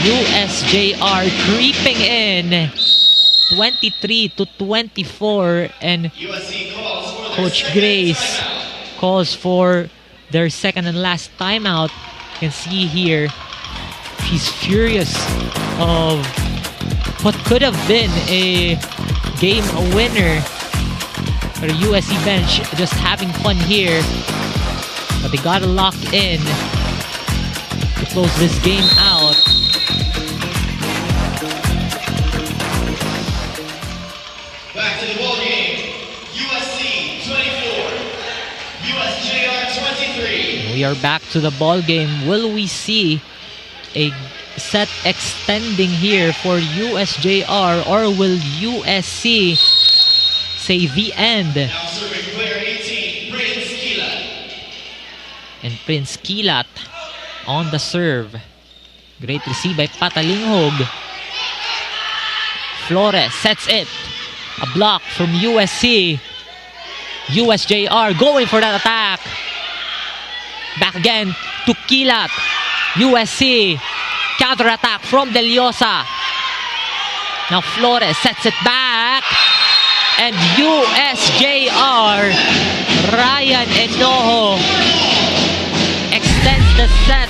USJR creeping in. 23-24. And Coach Grace calls for their second and last timeout. You can see here, she's furious of what could have been a game winner. For the USC bench, just having fun here. But they gotta lock in to close this game out. Back to the ball game. We are back to the ball game. Will we see a set extending here for USJR, or will USC say the end? Now serving player 18, Prince Kilat. And Prince Kilat on the serve. Great receive by Patalinghog. Flores sets it. A block from USC. USJR going for that attack. Back again to Kilat. USC. Counter-attack from Deliosa. Now Flores sets it back. And USJR, Ryan Enojo extends the set.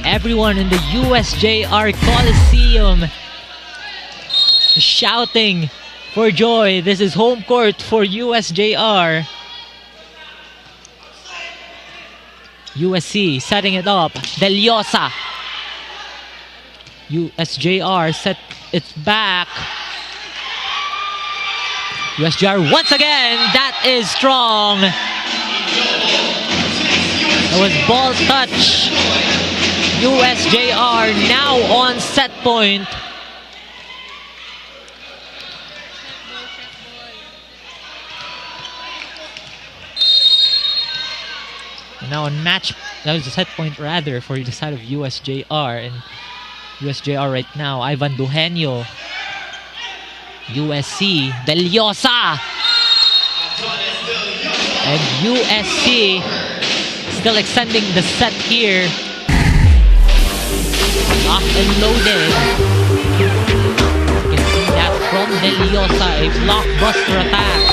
Everyone in the USJR Coliseum shouting for joy. This is home court for USJR. USC setting it up. Deliosa. USJR set it back. USJR once again. That is strong. It was ball touch. USJR now on set point. Now on match, that was the set point rather for the side of USJR. And USJR right now, Ivan Duhenio. USC, Deliosa. And USC still extending the set here. Locked and loaded. You can see that from Deliosa, a blockbuster attack.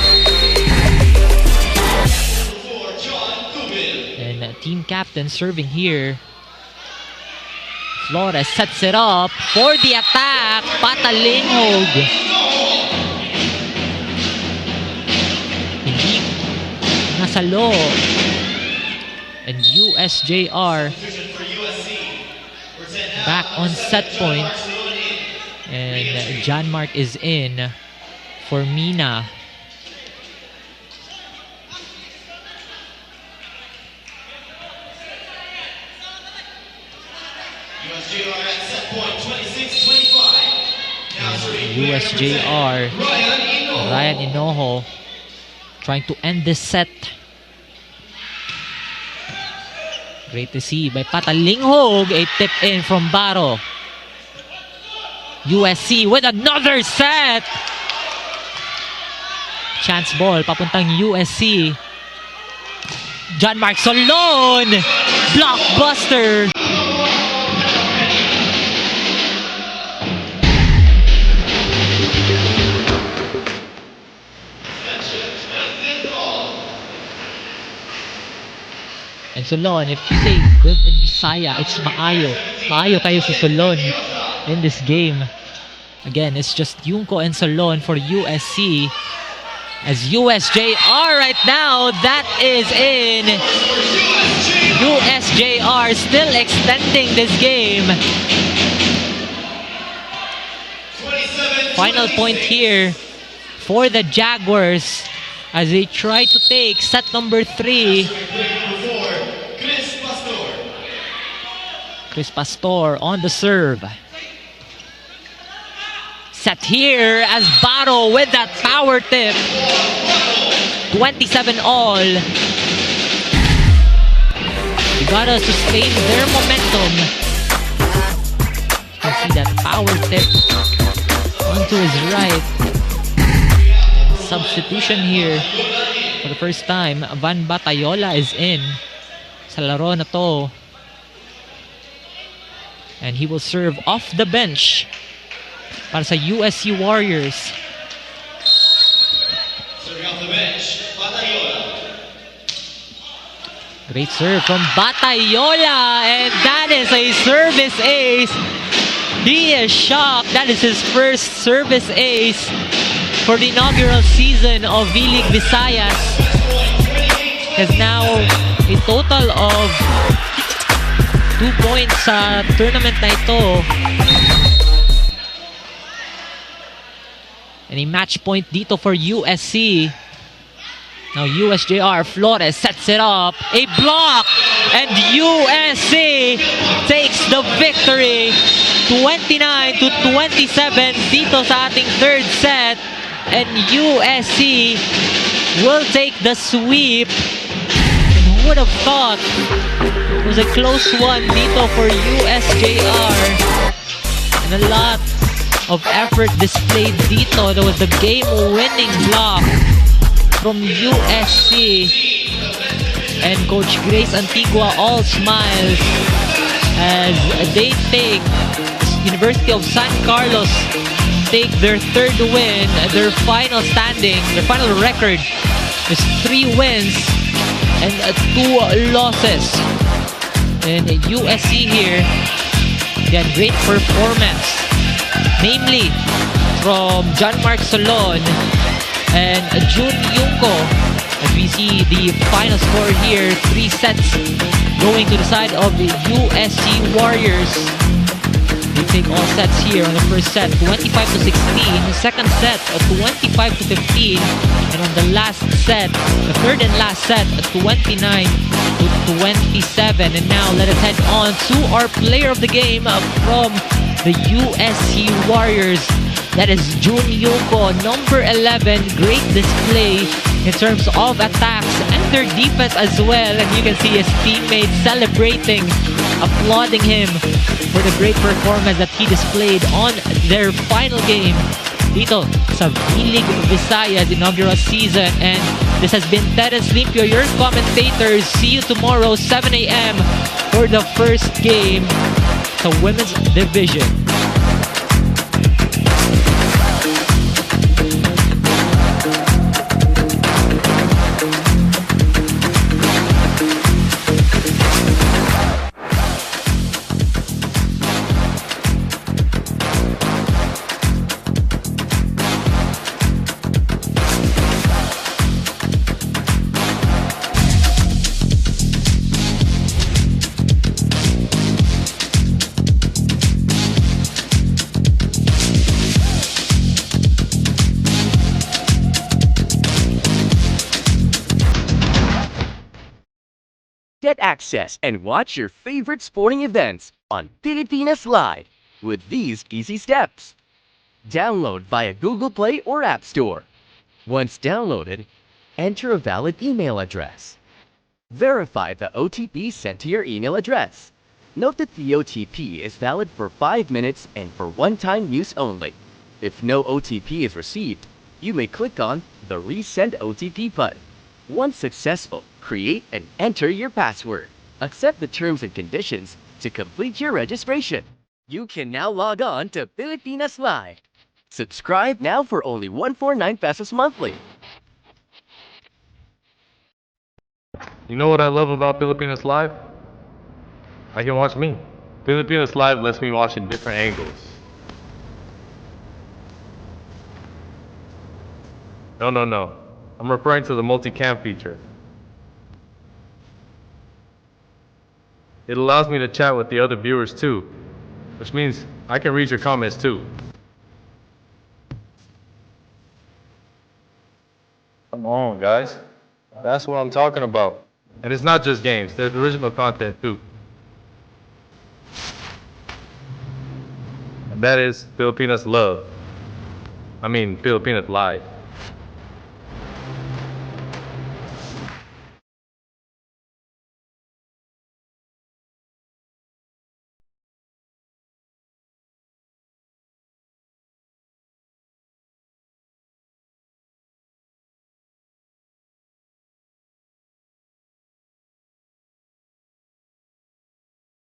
Team captain serving here. Flores sets it up for the attack. Patalinghog. Hindi nasa low. And USJR back on set point. And John Mark is in for Mina. USJR, Ryan Enojo trying to end this set. Great to see by Patalinghog. A tip in from Baro. USC with another set. Chance ball papuntang USC. John Mark Solon. Blockbuster. And Solon, if you say good in Bisaya, it's Maayo. Maayo kayo si Solon in this game. Again, it's just Yunko and Solon for USC. As USJR right now, that is in. USJR still extending this game. Final point here for the Jaguars as they try to take set number 3. Chris Pastor on the serve. Set here as Baro with that power tip. 27 all. You gotta sustain their momentum. You can see that power tip onto his right. Substitution here for the first time. Van Batayola is in sa laro na to. And he will serve off the bench para sa USC Warriors. Serving off the bench, Batayola. Great serve from Batayola. And that is a service ace. He is shocked. That is his first service ace for the inaugural season of V-League Visayas. Has now a total of 2 points sa tournament na ito. And a match point dito for USC. Now USJR, Flores sets it up. A block! And USC takes the victory. 29-27 dito sa ating third set. And USC will take the sweep. And who would have thought it was a close one dito for USJR. And a lot of effort displayed dito. There was the game-winning block from USC. And Coach Grace Antigua all smiles as they take University of San Carlos take their third win. Their final standing, their final record is 3 wins and 2 losses. And USC here, they had great performance, namely from John Mark Solon and Jun Yungko. As we see the final score here, 3 sets going to the side of the USC Warriors. They take all sets here on the first set, 25-16. The second set, 25-15. And on the last set, the third and last set, 29-27. And now let us head on to our player of the game from the USC Warriors. That is Jun Yoko, number 11. Great display in terms of attacks and their defense as well. And you can see his teammates celebrating, applauding him for the great performance that he displayed on their final game dito sa V-League Visayas inaugural season. And this has been Terence Limpio, your commentators. See you tomorrow, 7 a.m. for the first game sa Women's Division. Get access and watch your favorite sporting events on Pilipinas Live with these easy steps. Download via Google Play or App Store. Once downloaded, enter a valid email address. Verify the OTP sent to your email address. Note that the OTP is valid for 5 minutes and for one-time use only. If no OTP is received, you may click on the Resend OTP button. Once successful, create and enter your password. Accept the terms and conditions to complete your registration. You can now log on to Pilipinas Live. Subscribe now for only 149 pesos monthly. You know what I love about Filipinas Live? I can watch me. Filipinas Live lets me watch in different angles. No. I'm referring to the multi-cam feature. It allows me to chat with the other viewers too, which means I can read your comments too. Come on, guys. That's what I'm talking about. And it's not just games, there's original content too. And that is Filipinas Love. Filipinas Live.